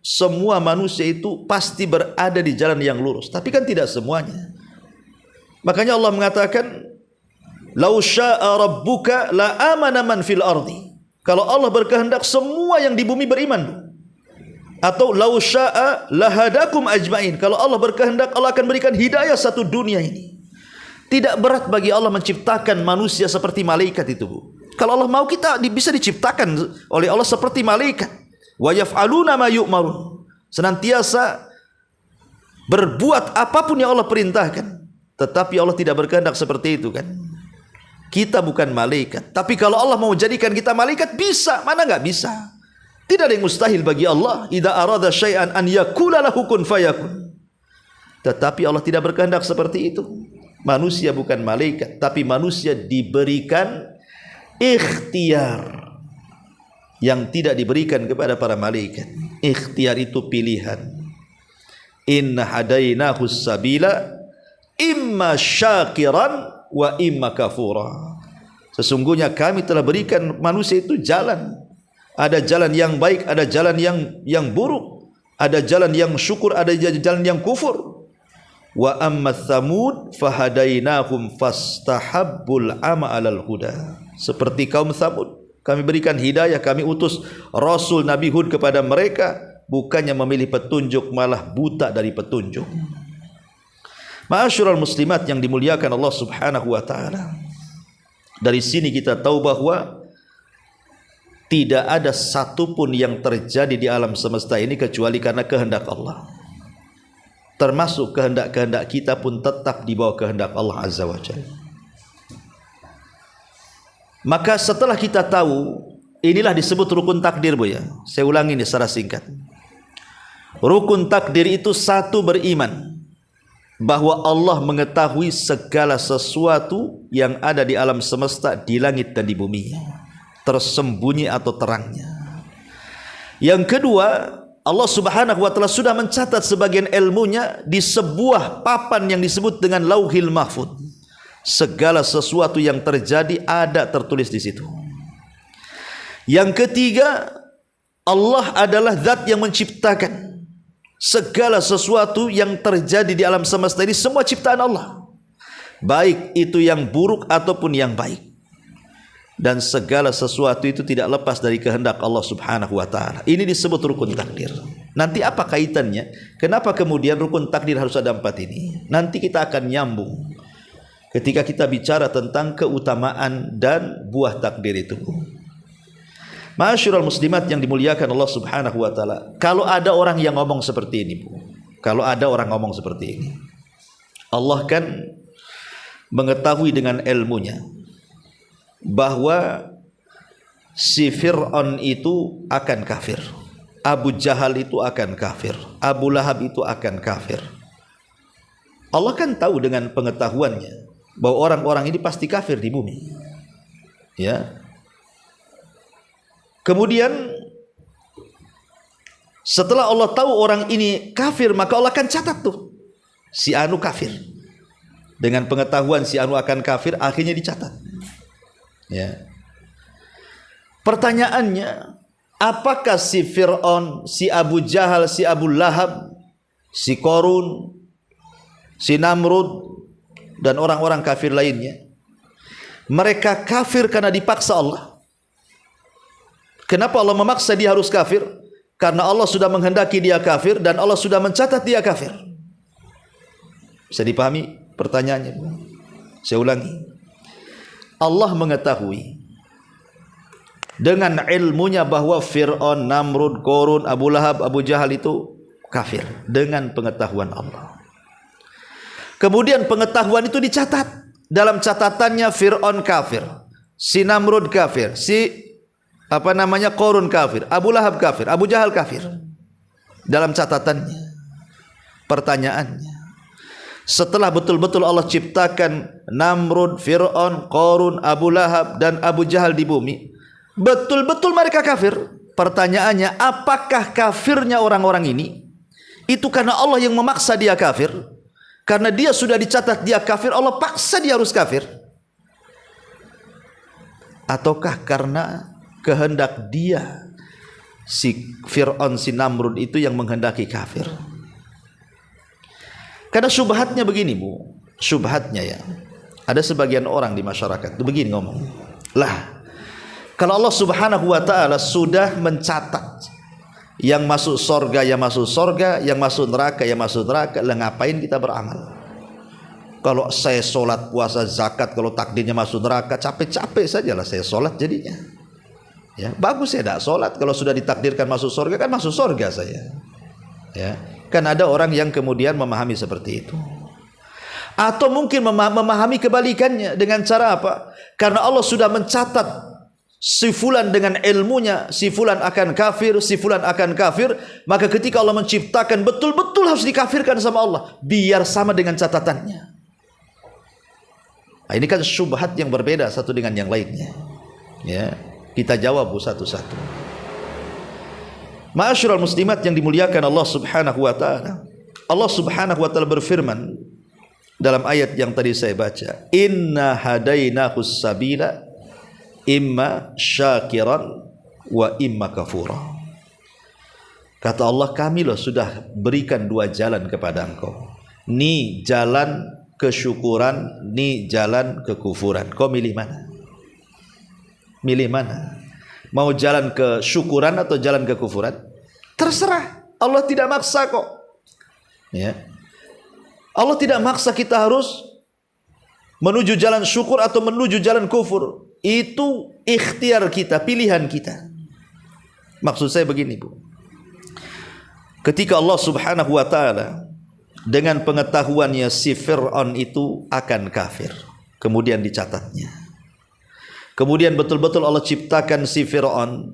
semua manusia itu pasti berada di jalan yang lurus. Tapi kan tidak semuanya. Makanya Allah mengatakan, lau syaa rabbuka la amana man fil ardi. Kalau Allah berkehendak, semua yang di bumi beriman. Atau lau syaa lahadakum ajmain. Kalau Allah berkehendak, Allah akan berikan hidayah satu dunia ini. Tidak berat bagi Allah menciptakan manusia seperti malaikat itu, Bu. Kalau Allah mau, kita bisa diciptakan oleh Allah seperti malaikat. Wa yaf'aluna ma yu'marun. Senantiasa berbuat apapun yang Allah perintahkan. Tetapi Allah tidak berkehendak seperti itu kan. Kita bukan malaikat. Tapi kalau Allah mau jadikan kita malaikat, bisa. Mana enggak bisa? Tidak ada yang mustahil bagi Allah. Idza arada syai'an an yakula lahu kun fayakun. Tetapi Allah tidak berkehendak seperti itu. Manusia bukan malaikat, tapi manusia diberikan ikhtiar yang tidak diberikan kepada para malaikat. Ikhtiar itu pilihan. Inna hadainahu sabila imma syakiran wa imma kafura. Sesungguhnya kami telah berikan manusia itu jalan. Ada jalan yang baik, ada jalan yang buruk, ada jalan yang syukur, ada jalan yang kufur. Wa amma thamud fahadainahum fastahabbul ama 'alal huda. Seperti kaum Tsamud, kami berikan hidayah, kami utus Rasul Nabi Hud kepada mereka, bukannya memilih petunjuk, malah buta dari petunjuk. Ma'asyiral muslimat yang dimuliakan Allah Subhanahu wa taala. Dari sini kita tahu bahwa tidak ada satupun yang terjadi di alam semesta ini kecuali karena kehendak Allah. Termasuk kehendak-kehendak kita pun tetap di bawah kehendak Allah Azza wa Jalla. Maka setelah kita tahu, inilah disebut rukun takdir, Bu ya. Saya ulangi ini secara singkat. Rukun takdir itu satu, beriman bahwa Allah mengetahui segala sesuatu yang ada di alam semesta, di langit dan di bumi, tersembunyi atau terangnya. Yang kedua, Allah Subhanahu wa taala sudah mencatat sebagian ilmunya di sebuah papan yang disebut dengan Lauhil Mahfuz. Segala sesuatu yang terjadi ada tertulis di situ. Yang ketiga, Allah adalah zat yang menciptakan segala sesuatu yang terjadi di alam semesta ini, semua ciptaan Allah. Baik itu yang buruk ataupun yang baik. Dan segala sesuatu itu tidak lepas dari kehendak Allah Subhanahu wa taala. Ini disebut rukun takdir. Nanti apa kaitannya? Kenapa kemudian rukun takdir harus ada 4 ini? Nanti kita akan nyambung ketika kita bicara tentang keutamaan dan buah takdir itu. Ma'asyiral muslimat yang dimuliakan Allah Subhanahu wa taala. Kalau ada orang yang ngomong seperti ini, Bu. Kalau ada orang ngomong seperti ini, Allah kan mengetahui dengan ilmunya bahwa si Fir'aun itu akan kafir, Abu Jahal itu akan kafir, Abu Lahab itu akan kafir. Allah kan tahu dengan pengetahuannya bahwa orang-orang ini pasti kafir di bumi. Ya. Kemudian setelah Allah tahu orang ini kafir, maka Allah akan catat tuh si anu kafir. Dengan pengetahuan si anu akan kafir, akhirnya dicatat. Ya. Pertanyaannya, apakah si Fir'aun, si Abu Jahal, si Abu Lahab, si Qarun, si Namrud dan orang-orang kafir lainnya, mereka kafir karena dipaksa Allah? Kenapa Allah memaksa dia harus kafir? Karena Allah sudah menghendaki dia kafir dan Allah sudah mencatat dia kafir. Bisa dipahami pertanyaannya? Saya ulangi. Allah mengetahui dengan ilmunya bahwa Fir'aun, Namrud, Qarun, Abu Lahab, Abu Jahal itu kafir dengan pengetahuan Allah. Kemudian pengetahuan itu dicatat. Dalam catatannya Fir'aun kafir, si Namrud kafir, si Qarun kafir, Abu Lahab kafir, Abu Jahal kafir. Dalam catatannya. Pertanyaannya, setelah betul-betul Allah ciptakan Namrud, Fir'aun, Qarun, Abu Lahab dan Abu Jahal di bumi, betul-betul mereka kafir. Pertanyaannya, apakah kafirnya orang-orang ini itu karena Allah yang memaksa dia kafir? Karena dia sudah dicatat dia kafir, Allah paksa dia harus kafir? Ataukah karena kehendak dia, si Fir'aun, si Namrud itu yang menghendaki kafir? Karena syubhatnya begini, Bu. Syubhatnya ya, ada sebagian orang di masyarakat itu begini ngomong, lah kalau Allah Subhanahu wa taala sudah mencatat yang masuk surga ya masuk surga, yang masuk neraka ya masuk neraka, lah ngapain kita beramal? Kalau saya sholat, puasa, zakat, kalau takdirnya masuk neraka, capek-capek sajalah saya sholat jadinya. Ya, bagus saya tidak sholat. Kalau sudah ditakdirkan masuk surga, kan masuk surga saya. Ya, kan ada orang yang kemudian memahami seperti itu. Atau mungkin memahami kebalikannya dengan cara apa? Karena Allah sudah mencatat si fulan dengan ilmunya, si fulan akan kafir, si fulan akan kafir, maka ketika Allah menciptakan betul-betul harus dikafirkan sama Allah, biar sama dengan catatannya. Nah, ini kan syubhat yang berbeda satu dengan yang lainnya. Ya, kita jawab satu-satu. Ma'asyiral muslimat yang dimuliakan Allah Subhanahu wa taala. Allah Subhanahu wa taala berfirman dalam ayat yang tadi saya baca, "Inna hadainahus sabila imma syakiran wa imma kafura." Kata Allah, kami loh sudah berikan dua jalan kepada engkau. Ni jalan kesyukuran, ni jalan kekufuran. Kau milih mana? Milih mana? Mau jalan kesyukuran atau jalan kekufuran? Terserah. Allah tidak maksa kok. Ya. Allah tidak maksa kita harus menuju jalan syukur atau menuju jalan kufur. Itu ikhtiar kita, pilihan kita. Maksud saya begini, Bu. Ketika Allah Subhanahu wa taala dengan pengetahuannya si Fir'aun itu akan kafir, kemudian dicatatnya. Kemudian betul-betul Allah ciptakan si Fir'aun.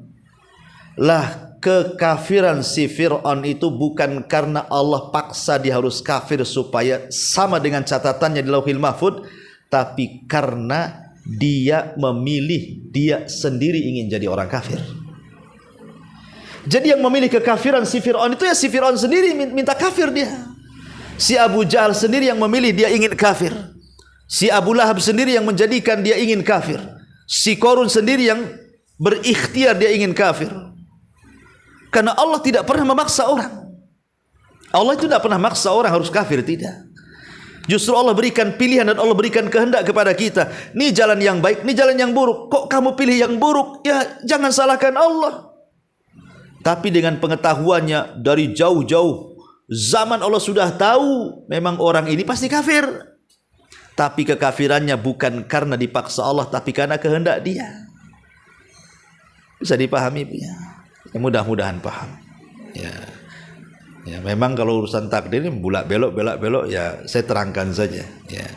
Lah, kekafiran si Fir'aun itu bukan karena Allah paksa dia harus kafir supaya sama dengan catatannya di Lauhil Mahfuz, tapi karena dia memilih, dia sendiri ingin jadi orang kafir. Jadi yang memilih kekafiran si Fir'aun itu ya si Fir'aun sendiri minta kafir dia. Si Abu Jahal sendiri yang memilih dia ingin kafir. Si Abu Lahab sendiri yang menjadikan dia ingin kafir. Si Qarun sendiri yang berikhtiar dia ingin kafir. Karena Allah tidak pernah memaksa orang. Allah itu tidak pernah maksa orang harus kafir, tidak. Justru Allah berikan pilihan dan Allah berikan kehendak kepada kita. Ini jalan yang baik, ini jalan yang buruk. Kok kamu pilih yang buruk? Ya jangan salahkan Allah. Tapi dengan pengetahuannya dari jauh-jauh zaman Allah sudah tahu memang orang ini pasti kafir. Tapi kekafirannya bukan karena dipaksa Allah, tapi karena kehendak dia. Bisa dipahami ya? Ya, mudah-mudahan paham. Ya. Ya, memang kalau urusan takdir ini belak-belok ya saya terangkan saja. Ya.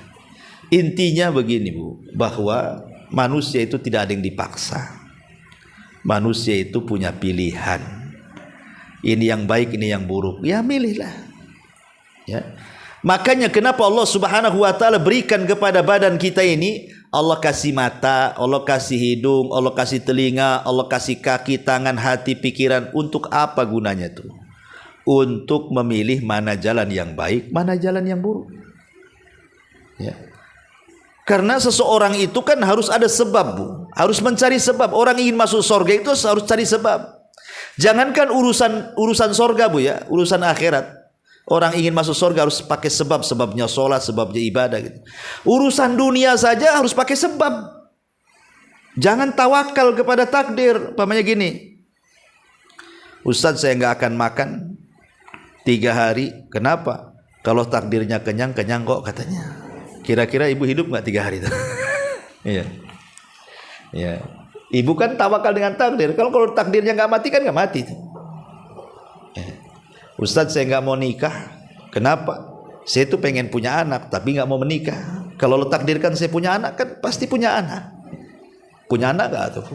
Intinya begini, Bu, bahwa manusia itu tidak ada yang dipaksa. Manusia itu punya pilihan. Ini yang baik, ini yang buruk. Ya milihlah. Ya. Makanya kenapa Allah Subhanahu wa taala berikan kepada badan kita ini, Allah kasih mata, Allah kasih hidung, Allah kasih telinga, Allah kasih kaki, tangan, hati, pikiran. Untuk apa gunanya tuh? Untuk memilih mana jalan yang baik, mana jalan yang buruk. Ya. Karena seseorang itu kan harus ada sebab, Bu. Harus mencari sebab. Orang ingin masuk surga itu harus cari sebab. Jangankan urusan surga, Bu, ya, urusan akhirat. Orang ingin masuk surga harus pakai sebab, sebabnya sholat, sebabnya ibadah gitu. Urusan dunia saja harus pakai sebab. Jangan tawakal kepada takdir. Pamannya gini, Ustaz saya nggak akan makan 3 hari. Kenapa? Kalau takdirnya kenyang kok katanya. Kira-kira ibu hidup nggak 3 hari? Iya. Ya. Ibu kan tawakal dengan takdir. Kalau takdirnya nggak mati kan nggak mati. Ustaz saya nggak mau nikah. Kenapa? Saya tuh pengen punya anak tapi nggak mau menikah. Kalau lo takdirkan saya punya anak kan pasti punya anak. Punya anak nggak tuh?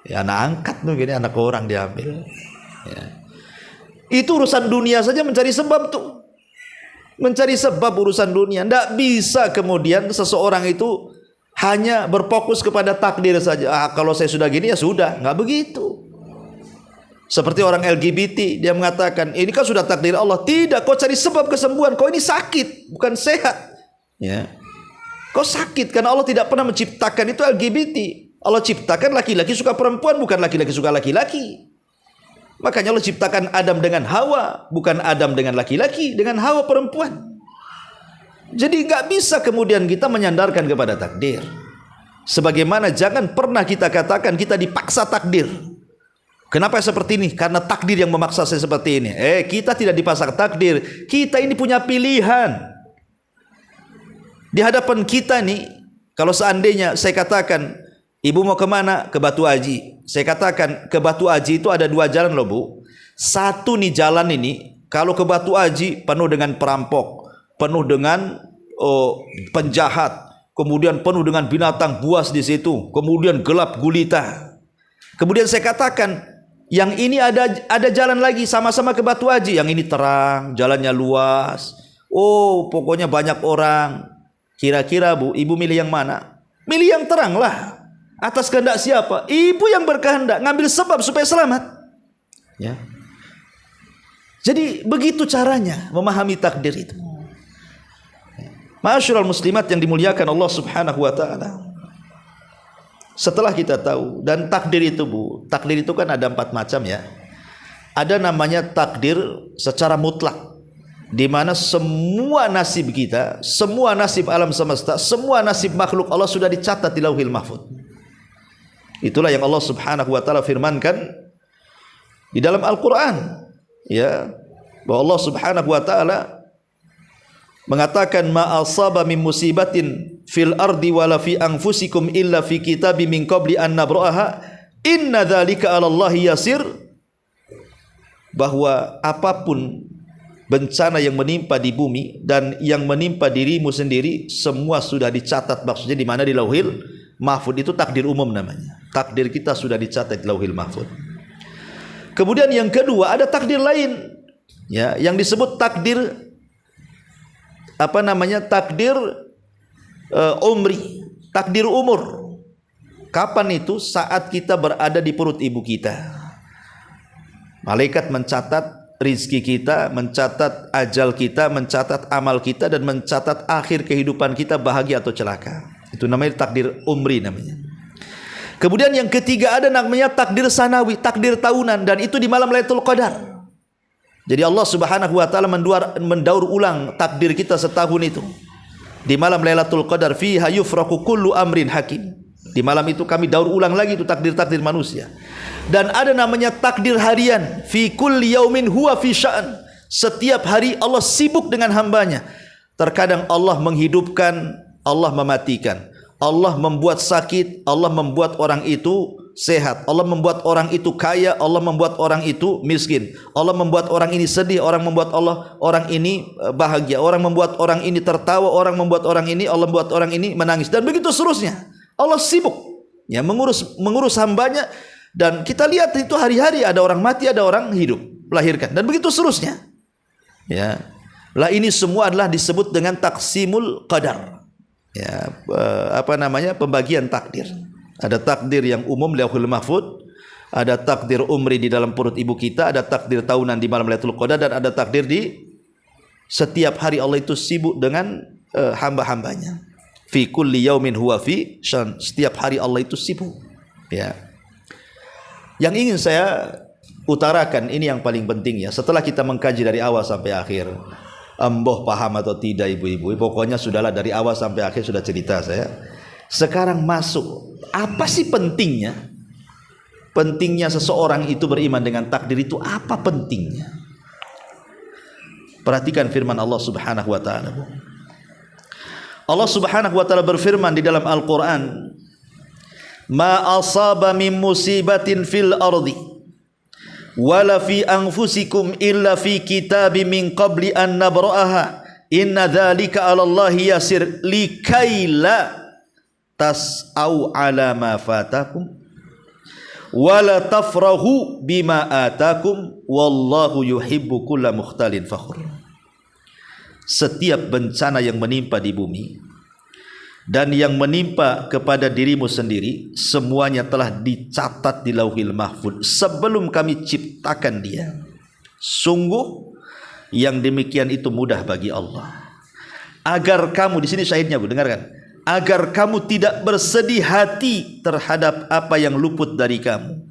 Ya anak angkat tuh gini, anak orang diambil. Ya. Itu urusan dunia saja mencari sebab tuh. Mencari sebab urusan dunia. Nggak bisa kemudian seseorang itu hanya berfokus kepada takdir saja. Ah, kalau saya sudah gini ya sudah. Nggak begitu. Seperti orang LGBT, dia mengatakan ini kan sudah takdir Allah. Tidak, kau cari sebab kesembuhan. Kau ini sakit, bukan sehat. Ya. Kau sakit karena Allah tidak pernah menciptakan itu LGBT. Allah ciptakan laki-laki suka perempuan, bukan laki-laki suka laki-laki. Makanya Allah ciptakan Adam dengan Hawa, bukan Adam dengan laki-laki, dengan Hawa perempuan. Jadi nggak bisa kemudian kita menyandarkan kepada takdir. Sebagaimana jangan pernah kita katakan kita dipaksa takdir. Kenapa seperti ini? Karena takdir yang memaksa saya seperti ini. Kita tidak dipaksa takdir. Kita ini punya pilihan. Di hadapan kita nih, kalau seandainya saya katakan, ibu mau kemana? Ke Batu Aji. Saya katakan, ke Batu Aji itu ada 2 jalan loh Bu. Satu nih jalan ini, kalau ke Batu Aji penuh dengan perampok, penuh dengan penjahat, kemudian penuh dengan binatang buas di situ, kemudian gelap gulita. Kemudian saya katakan, yang ini ada jalan lagi sama-sama ke Batu Aji, yang ini terang, jalannya luas. Oh, pokoknya banyak orang. Kira-kira Bu, ibu milih yang mana? Milih yang terang lah. Atas kehendak siapa? Ibu yang berkehendak, ngambil sebab supaya selamat. Ya. Jadi begitu caranya memahami takdir itu. Ma'asyiral muslimat yang dimuliakan Allah Subhanahu wa taala. Setelah kita tahu, dan takdir itu Bu, takdir itu kan ada 4 macam ya. Ada namanya takdir secara mutlak, di mana semua nasib kita, semua nasib alam semesta, semua nasib makhluk Allah sudah dicatat di Lauhil Mahfuz. Itulah yang Allah Subhanahu wa taala firmankan di dalam Al-Qur'an, ya, bahwa Allah Subhanahu wa taala mengatakan ma asaba min musibatin fil ardi wala fi anfusikum illa fi kitabim min qabli an nabra'aha inna dzalika 'ala Allahi yasir, bahwa apapun bencana yang menimpa di bumi dan yang menimpa dirimu sendiri semua sudah dicatat. Maksudnya di mana? Di Lauhil Mahfuz. Itu takdir umum namanya. Takdir kita sudah dicatat di Lauhil Mahfuz. Kemudian yang kedua ada takdir lain, ya, yang disebut takdir takdir umri, takdir umur. Kapan itu? Saat kita berada di perut ibu kita. Malaikat mencatat rizki kita, mencatat ajal kita, mencatat amal kita, dan mencatat akhir kehidupan kita bahagia atau celaka. Itu namanya takdir umri namanya. Kemudian yang ketiga ada namanya takdir sanawi, takdir tahunan, dan itu di malam Lailatul Qadar. Jadi Allah Subhanahu wa taala mendaur ulang takdir kita setahun itu. Di malam Lailatul Qadar fiha yufraqu kullu amrin hakim. Di malam itu kami daur ulang lagi itu takdir-takdir manusia. Dan ada namanya takdir harian, fi kulli yaumin huwa fi sya'an. Setiap hari Allah sibuk dengan hambanya. Terkadang Allah menghidupkan, Allah mematikan, Allah membuat sakit, Allah membuat orang itu sehat, Allah membuat orang itu kaya, Allah membuat orang itu miskin, Allah membuat orang ini sedih, orang membuat orang ini bahagia, orang membuat orang ini tertawa, orang membuat orang ini, Allah membuat orang ini menangis, dan begitu seterusnya. Allah sibuk, ya, mengurus hambanya. Dan kita lihat itu hari-hari ada orang mati, ada orang hidup, melahirkan, dan begitu seterusnya. Ya, lah ini semua adalah disebut dengan taksimul qadar. Ya, pembagian takdir. Ada takdir yang umum Lauhul Mahfuz, ada takdir umri di dalam perut ibu kita, ada takdir tahunan di malam Lailatul Qadar, dan ada takdir di setiap hari. Allah itu sibuk dengan hamba-hambanya. Fi kulli yaumin huwa fi syan. Setiap hari Allah itu sibuk. Ya. Yang ingin saya utarakan ini yang paling penting ya. Setelah kita mengkaji dari awal sampai akhir, emboh paham atau tidak ibu-ibu, pokoknya sudahlah dari awal sampai akhir sudah cerita saya. Sekarang masuk, apa sih pentingnya? Pentingnya seseorang itu beriman dengan takdir itu apa pentingnya? Perhatikan firman Allah Subhanahu wa taala. Allah Subhanahu wa taala berfirman di dalam Al-Qur'an, "Ma asaba min musibatin fil ardi wala fi anfusikum illa fi kitabim min qabli an nabra'aha inna dzalika 'ala Allahi yasir likaila tas'au 'ala ma fatakum wala tafrahu bima atakum wallahu yuhibbu kulla mukhtalin fakhur." Setiap bencana yang menimpa di bumi dan yang menimpa kepada dirimu sendiri, semuanya telah dicatat di Lauhil Mahfuz sebelum kami ciptakan dia. Sungguh yang demikian itu mudah bagi Allah. Agar kamu, di sini syahidnya Bu, dengarkan. Agar kamu tidak bersedih hati terhadap apa yang luput dari kamu,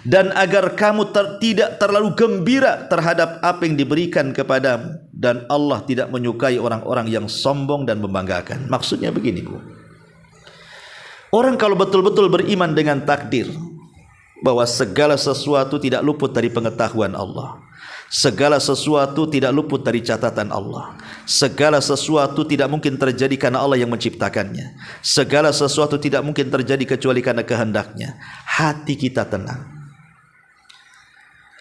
dan agar kamu tidak terlalu gembira terhadap apa yang diberikan kepadamu, dan Allah tidak menyukai orang-orang yang sombong dan membanggakan. Maksudnya begini Bu, orang kalau betul-betul beriman dengan takdir, bahwa segala sesuatu tidak luput dari pengetahuan Allah, Segala sesuatu tidak luput dari catatan Allah. Segala sesuatu tidak mungkin terjadi karena Allah yang menciptakannya. Segala sesuatu tidak mungkin terjadi kecuali karena kehendaknya. Hati kita tenang.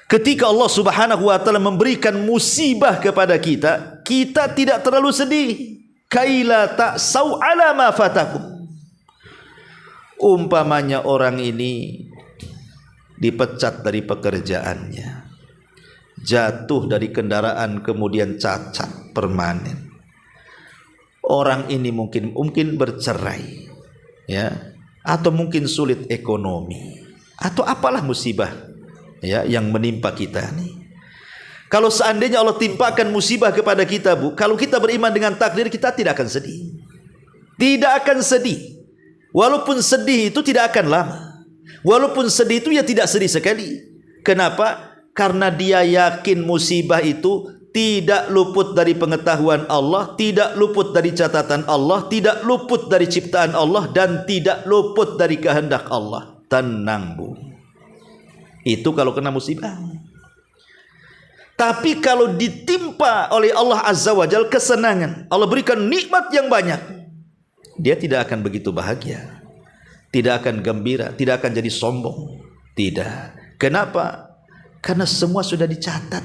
Ketika Allah Subhanahu wa taala memberikan musibah kepada kita, kita tidak terlalu sedih. Kaila ta'sau ala ma fatakum. Umpamanya orang ini dipecat dari pekerjaannya, jatuh dari kendaraan kemudian cacat permanen. Orang ini mungkin bercerai, ya, atau mungkin sulit ekonomi, atau apalah musibah, ya, yang menimpa kita nih. Kalau seandainya Allah timpakan musibah kepada kita, Bu, kalau kita beriman dengan takdir, kita tidak akan sedih. Tidak akan sedih. Walaupun sedih itu tidak akan lama. Walaupun sedih itu ya tidak sedih sekali. Kenapa? Karena dia yakin musibah itu tidak luput dari pengetahuan Allah, tidak luput dari catatan Allah, tidak luput dari ciptaan Allah, dan tidak luput dari kehendak Allah. Tenang, Bu. Itu kalau kena musibah. Tapi kalau ditimpa oleh Allah Azza wa Jalla kesenangan, Allah berikan nikmat yang banyak, dia tidak akan begitu bahagia, tidak akan gembira, tidak akan jadi sombong. Tidak. Kenapa? Karena semua sudah dicatat.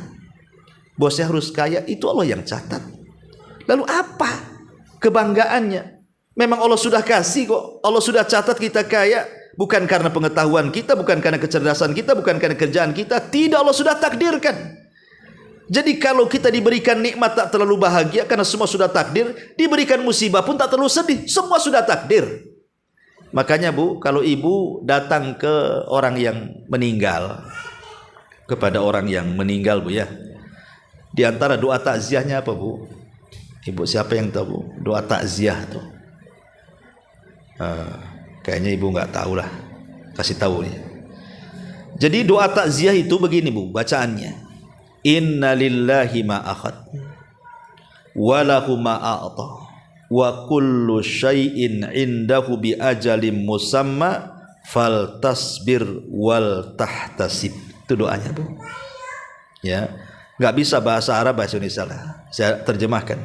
Bosnya harus kaya, itu Allah yang catat. Lalu apa kebanggaannya? Memang Allah sudah kasih kok. Allah sudah catat kita kaya. Bukan karena pengetahuan kita, bukan karena kecerdasan kita, bukan karena kerjaan kita. Tidak, Allah sudah takdirkan. Jadi kalau kita diberikan nikmat tak terlalu bahagia karena semua sudah takdir, diberikan musibah pun tak terlalu sedih, semua sudah takdir. Makanya, Bu, kalau ibu datang ke orang yang meninggal, kepada orang yang meninggal, Bu, ya, di antara doa takziahnya apa, Bu? Ibu siapa yang tahu, Bu? Doa takziah tuh. Kayaknya ibu nggak tahu lah, kasih tahu nih. Jadi doa takziah itu begini, Bu, bacaannya. Inna lillahi ma akhad wa lahu ma a'ta wa kullu syai'in indahu bi ajalin musamma faltasbir wal tahtasib. Itu doanya, Bu. Ya, nggak bisa bahasa Arab, bahasa Indonesia lah. Saya terjemahkan.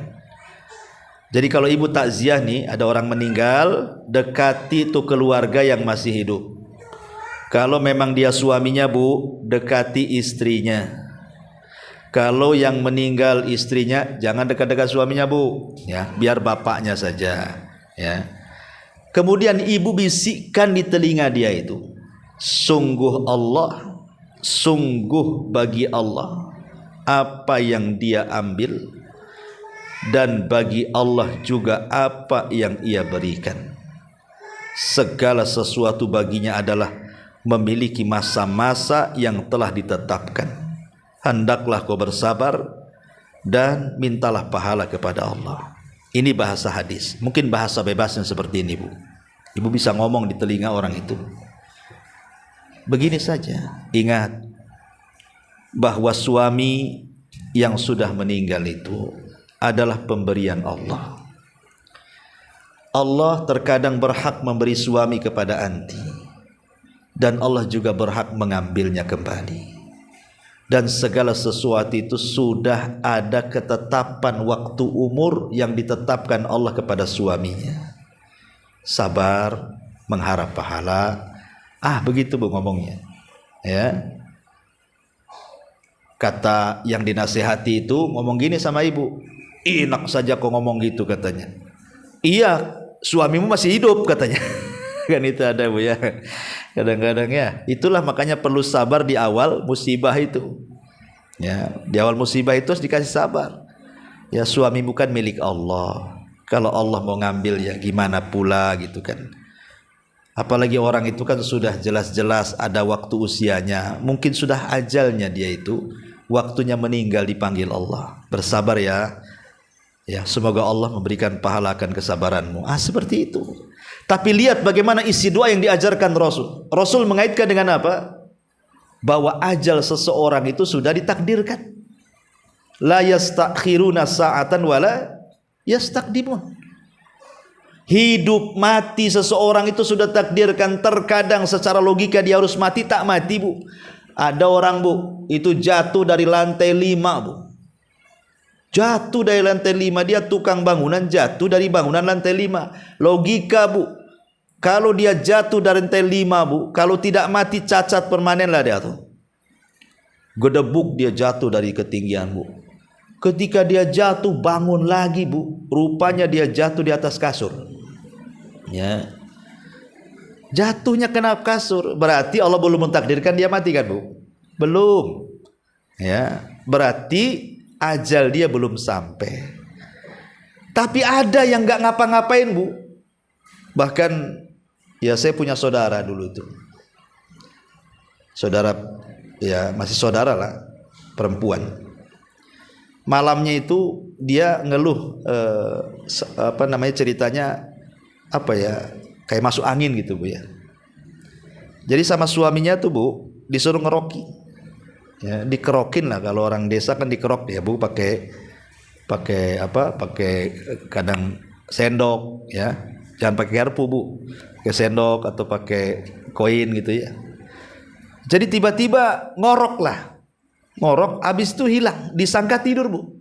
Jadi kalau ibu takziah nih, ada orang meninggal, dekati itu keluarga yang masih hidup. Kalau memang dia suaminya, Bu, dekati istrinya. Kalau yang meninggal istrinya, jangan dekat-dekat suaminya, Bu, ya, biar bapaknya saja, ya. Kemudian ibu bisikkan di telinga dia itu, sungguh Allah, sungguh bagi Allah apa yang dia ambil, dan bagi Allah juga apa yang ia berikan. Segala sesuatu baginya adalah memiliki masa-masa yang telah ditetapkan. Hendaklah kau bersabar dan mintalah pahala kepada Allah. Ini bahasa hadis. Mungkin bahasa bebasnya seperti ini, Bu. Ibu bisa ngomong di telinga orang itu. Begini saja, ingat bahwa suami yang sudah meninggal itu adalah pemberian Allah. Allah terkadang berhak memberi suami kepada anti, dan Allah juga berhak mengambilnya kembali. Dan segala sesuatu itu sudah ada ketetapan waktu umur yang ditetapkan Allah kepada suaminya. Sabar, mengharap pahala. Begitu, Bu, ngomongnya. Ya. Kata yang dinasihati itu ngomong gini sama ibu. Enak saja kau ngomong gitu, katanya. Iya, suamimu masih hidup, katanya. Kan itu ada, Bu, ya. Kadang-kadang, ya, itulah makanya perlu sabar di awal musibah itu. Ya, di awal musibah itu harus dikasih sabar. Ya, suami bukan milik Allah. Kalau Allah mau ngambil, ya gimana pula, gitu kan. Apalagi orang itu kan sudah jelas-jelas ada waktu usianya, mungkin sudah ajalnya dia itu, waktunya meninggal dipanggil Allah. Bersabar ya. Ya, semoga Allah memberikan pahala akan kesabaranmu. Seperti itu. Tapi lihat bagaimana isi doa yang diajarkan Rasul. Rasul mengaitkan dengan apa? Bahwa ajal seseorang itu sudah ditakdirkan. La yastakhiruna sa'atan wala yastaqdimun. Hidup mati seseorang itu sudah takdirkan. Terkadang secara logika dia harus mati, tak mati, Bu. Ada orang bu, itu jatuh dari lantai 5 bu. Jatuh dari lantai 5, dia tukang bangunan, jatuh dari bangunan lantai 5. Logika bu, kalau dia jatuh dari lantai 5 bu, kalau tidak mati cacat permanen lah dia tuh. Gedebuk dia jatuh dari ketinggian bu. Ketika dia jatuh bangun lagi bu, rupanya dia jatuh di atas kasur. Ya, jatuhnya kena kasur, berarti Allah belum mentakdirkan dia mati kan bu? Belum. Ya, berarti ajal dia belum sampai. Tapi ada yang nggak ngapa-ngapain bu. Bahkan ya saya punya saudara dulu tuh. Saudara ya masih saudara lah, perempuan. Malamnya itu dia ngeluh ceritanya kayak masuk angin gitu bu ya. Jadi sama suaminya tuh bu disuruh ngeroki. Ya, dikerokin lah, kalau orang desa kan dikerok ya bu, pakai kadang sendok ya, jangan pakai garpu bu, pakai sendok atau pakai koin gitu ya. Jadi tiba-tiba ngorok, habis itu hilang, disangka tidur bu,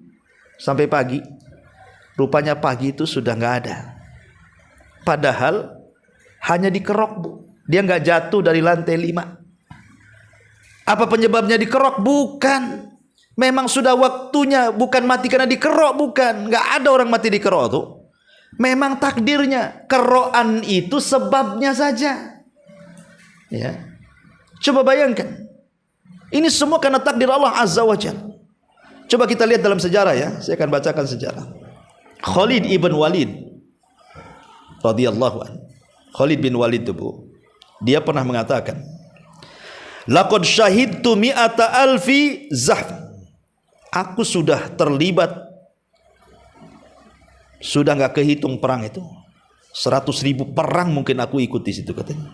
sampai pagi. Rupanya pagi itu sudah nggak ada. Padahal hanya dikerok bu, dia nggak jatuh dari lantai 5. Apa penyebabnya dikerok? Bukan. Memang sudah waktunya, bukan mati karena dikerok, bukan. Nggak ada orang mati dikerok tuh. Memang takdirnya. Kerokan itu sebabnya saja. Ya. Coba bayangkan. Ini semua karena takdir Allah Azza wa Jalla. Coba kita lihat dalam sejarah ya. Saya akan bacakan sejarah. Khalid ibn Walid radhiyallahu anhu. Khalid bin Walid itu bu, dia pernah mengatakan, laqad syahidtu mi'ata alfi zahf. Aku sudah terlibat, sudah nggak kehitung perang itu. 100.000 perang mungkin aku ikut di situ katanya.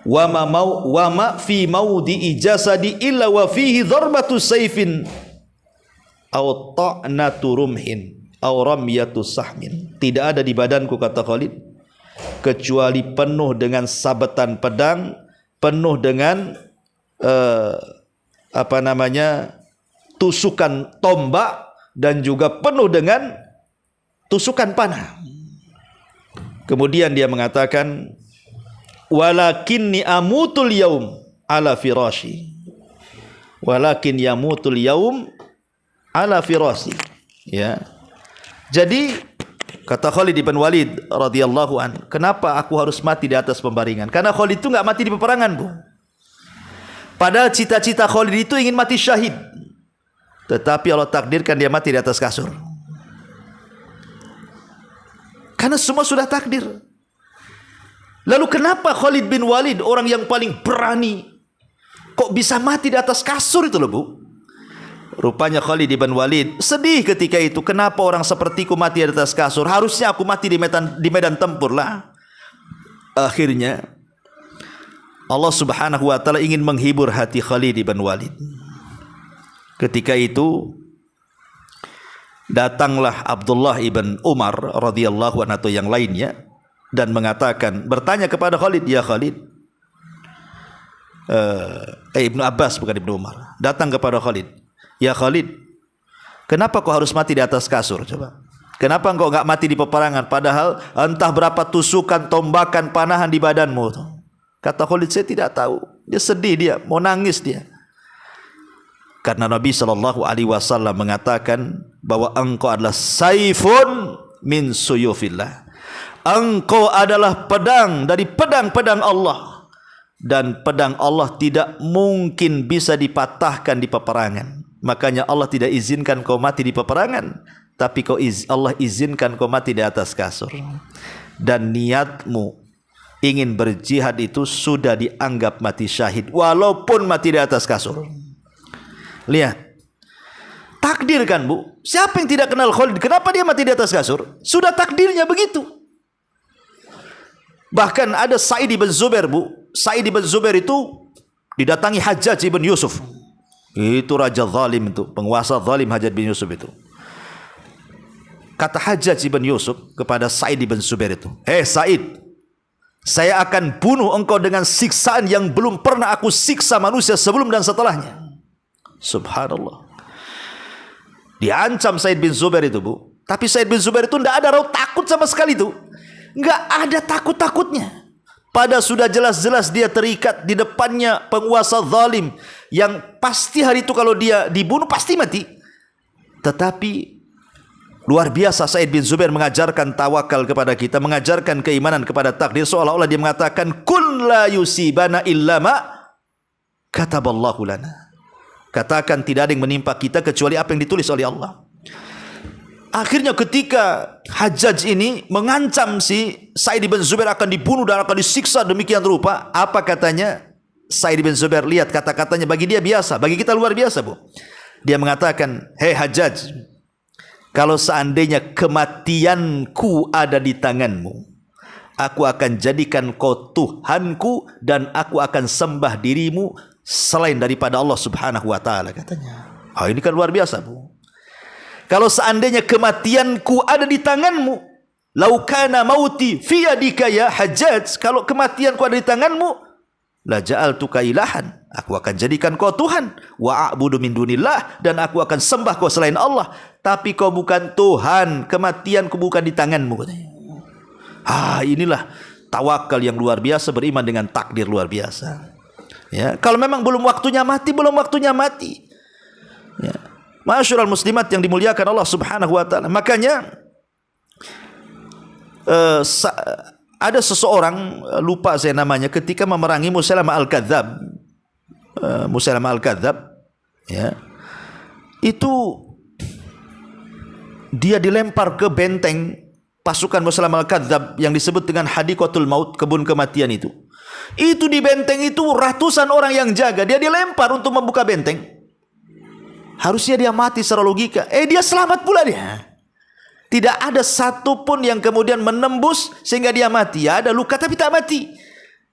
Wa ma fi maudi jasadi illa wa fihi dharbatu sayfin aw ta'natu rumhin aw ramyatu sahmin. Tidak ada di badanku, kata Khalid, kecuali penuh dengan sabetan pedang, penuh dengan tusukan tombak, dan juga penuh dengan tusukan panah. Kemudian dia mengatakan, walakinni amutul yaum ala firashi, walakin yamutul yaum ala firashi. Ya, jadi kata Khalid bin Walid radhiyallahu an, kenapa aku harus mati di atas pembaringan? Karena Khalid itu nggak mati di peperangan bu. Padahal cita-cita Khalid itu ingin mati syahid, tetapi Allah takdirkan dia mati di atas kasur. Karena semua sudah takdir. Lalu kenapa Khalid bin Walid, orang yang paling berani, kok bisa mati di atas kasur itu loh bu? Rupanya Khalid bin Walid sedih ketika itu. Kenapa orang sepertiku mati di atas kasur? Harusnya aku mati di medan tempur lah. Akhirnya Allah subhanahu wa ta'ala ingin menghibur hati Khalid bin Walid. Ketika itu datanglah Abdullah ibn Umar radhiyallahu anhu atau yang lainnya, dan mengatakan, bertanya kepada Khalid, ya Khalid, Ibnu Abbas bukan Ibnu Umar, datang kepada Khalid, ya Khalid, kenapa kau harus mati di atas kasur? Coba, kenapa engkau enggak mati di peperangan? Padahal entah berapa tusukan, tombakan, panahan di badanmu. Kata Khalid, saya tidak tahu. Dia sedih, dia mau nangis dia. Karena Nabi SAW mengatakan bahwa engkau adalah saifun min suyufillah. Engkau adalah pedang dari pedang-pedang Allah, dan pedang Allah tidak mungkin bisa dipatahkan di peperangan. Makanya Allah tidak izinkan kau mati di peperangan, tapi Allah izinkan kau mati di atas kasur. Dan niatmu ingin berjihad itu sudah dianggap mati syahid, walaupun mati di atas kasur. Lihat, takdir kan bu. Siapa yang tidak kenal Khalid? Kenapa dia mati di atas kasur? Sudah takdirnya begitu. Bahkan ada Sa'id bin Zubair bu. Sa'id bin Zubair itu didatangi Hajjaj bin Yusuf. Itu raja zalim itu, penguasa zalim Hajjaj bin Yusuf itu. Kata Hajjaj bin Yusuf kepada Sa'id bin Zubair itu, Sa'id, Saya akan bunuh engkau dengan siksaan yang belum pernah aku siksa manusia sebelum dan setelahnya. Subhanallah. Diancam Said bin Zubair itu, Bu. Tapi Said bin Zubair itu tidak ada raut takut sama sekali itu. Enggak ada takut-takutnya. Pada sudah jelas-jelas dia terikat di depannya penguasa zalim yang pasti hari itu kalau dia dibunuh pasti mati. Tetapi luar biasa Said bin Zubair mengajarkan tawakal kepada kita, mengajarkan keimanan kepada takdir, seolah-olah dia mengatakan kun la yusibana illa ma kataballahu lana. Katakan tidak ada yang menimpa kita kecuali apa yang ditulis oleh Allah. Akhirnya ketika Hajjaj ini mengancam si Said bin Zubair akan dibunuh dan akan disiksa demikian rupa, apa katanya Said bin Zubair? Lihat kata-katanya, bagi dia biasa, bagi kita luar biasa, Bu. Dia mengatakan, hei Hajjaj, kalau seandainya kematianku ada di tanganmu, aku akan jadikan kau Tuhanku dan aku akan sembah dirimu selain daripada Allah Subhanahu wa taala, katanya. Oh, ini kan luar biasa, Bu. Kalau seandainya kematianku ada di tanganmu, lau kana mauti fi yadika ya Hajjaj, kalau kematianku ada di tanganmu, la ja'altuka ilahan, aku akan jadikan kau Tuhan, wa a'budu min dunillah, dan aku akan sembah kau selain Allah. Tapi kau bukan Tuhan, kematianku bukan di tanganmu, katanya. Inilah tawakal yang luar biasa, beriman dengan takdir luar biasa. Ya, kalau memang belum waktunya mati, belum waktunya mati. Ya. Ma'asyiral muslimat yang dimuliakan Allah Subhanahu wa taala. Makanya ada seseorang, lupa saya namanya, ketika memerangi Musailamah al-Kadzdzab. Musailamah al-Kadzdzab, ya. Itu dia dilempar ke benteng pasukan Musailamah al-Kadzdzab yang disebut dengan Hadiqatul Maut, kebun kematian itu. Itu di benteng itu ratusan orang yang jaga, dia dilempar untuk membuka benteng. Harusnya dia mati secara logika. Dia selamat pula dia. Tidak ada satu pun yang kemudian menembus sehingga dia mati. Ya, ada luka tapi tak mati.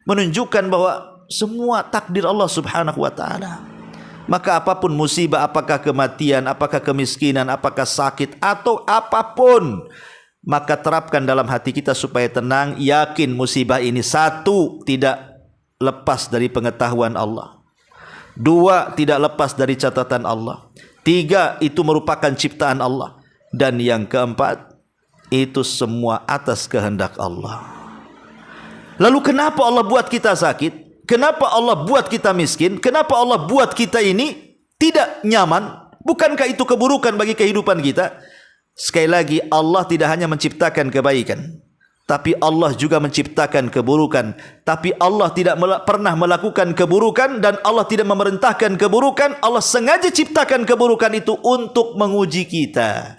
Menunjukkan bahwa semua takdir Allah Subhanahu wa taala. Maka apapun musibah, apakah kematian, apakah kemiskinan, apakah sakit atau apapun, maka terapkan dalam hati kita supaya tenang, yakin musibah ini satu, tidak lepas dari pengetahuan Allah. Dua, tidak lepas dari catatan Allah. Tiga, itu merupakan ciptaan Allah. Dan yang keempat, itu semua atas kehendak Allah. Lalu kenapa Allah buat kita sakit? Kenapa Allah buat kita miskin? Kenapa Allah buat kita ini tidak nyaman? Bukankah itu keburukan bagi kehidupan kita? Sekali lagi, Allah tidak hanya menciptakan kebaikan, tapi Allah juga menciptakan keburukan. Tapi Allah tidak pernah melakukan keburukan dan Allah tidak memerintahkan keburukan. Allah sengaja ciptakan keburukan itu untuk menguji kita.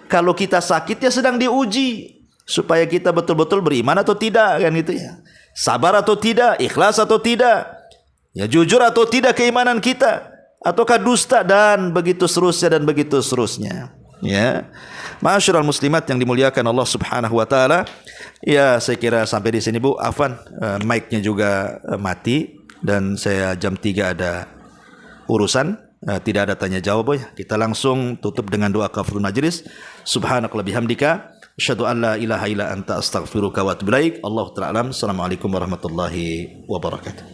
Kalau kita sakit, ya sedang diuji supaya kita betul-betul beriman atau tidak, kan gitu ya. Sabar atau tidak, ikhlas atau tidak, ya jujur atau tidak keimanan kita, ataukah dusta, dan begitu seterusnya dan begitu seterusnya. Ya, ma'asyiral muslimat yang dimuliakan Allah Subhanahu wa taala. Ya, saya kira sampai di sini, Bu. Afwan, mic-nya juga mati dan saya jam 3 ada urusan, tidak ada tanya jawab, ya. Kita langsung tutup dengan doa kafaratul majlis. Subhanakallah bihamdika, asyhadu an la ilaha illa anta astaghfiruka wa atubu ilaik. Allahu ta'ala alam. Assalamualaikum warahmatullahi wabarakatuh.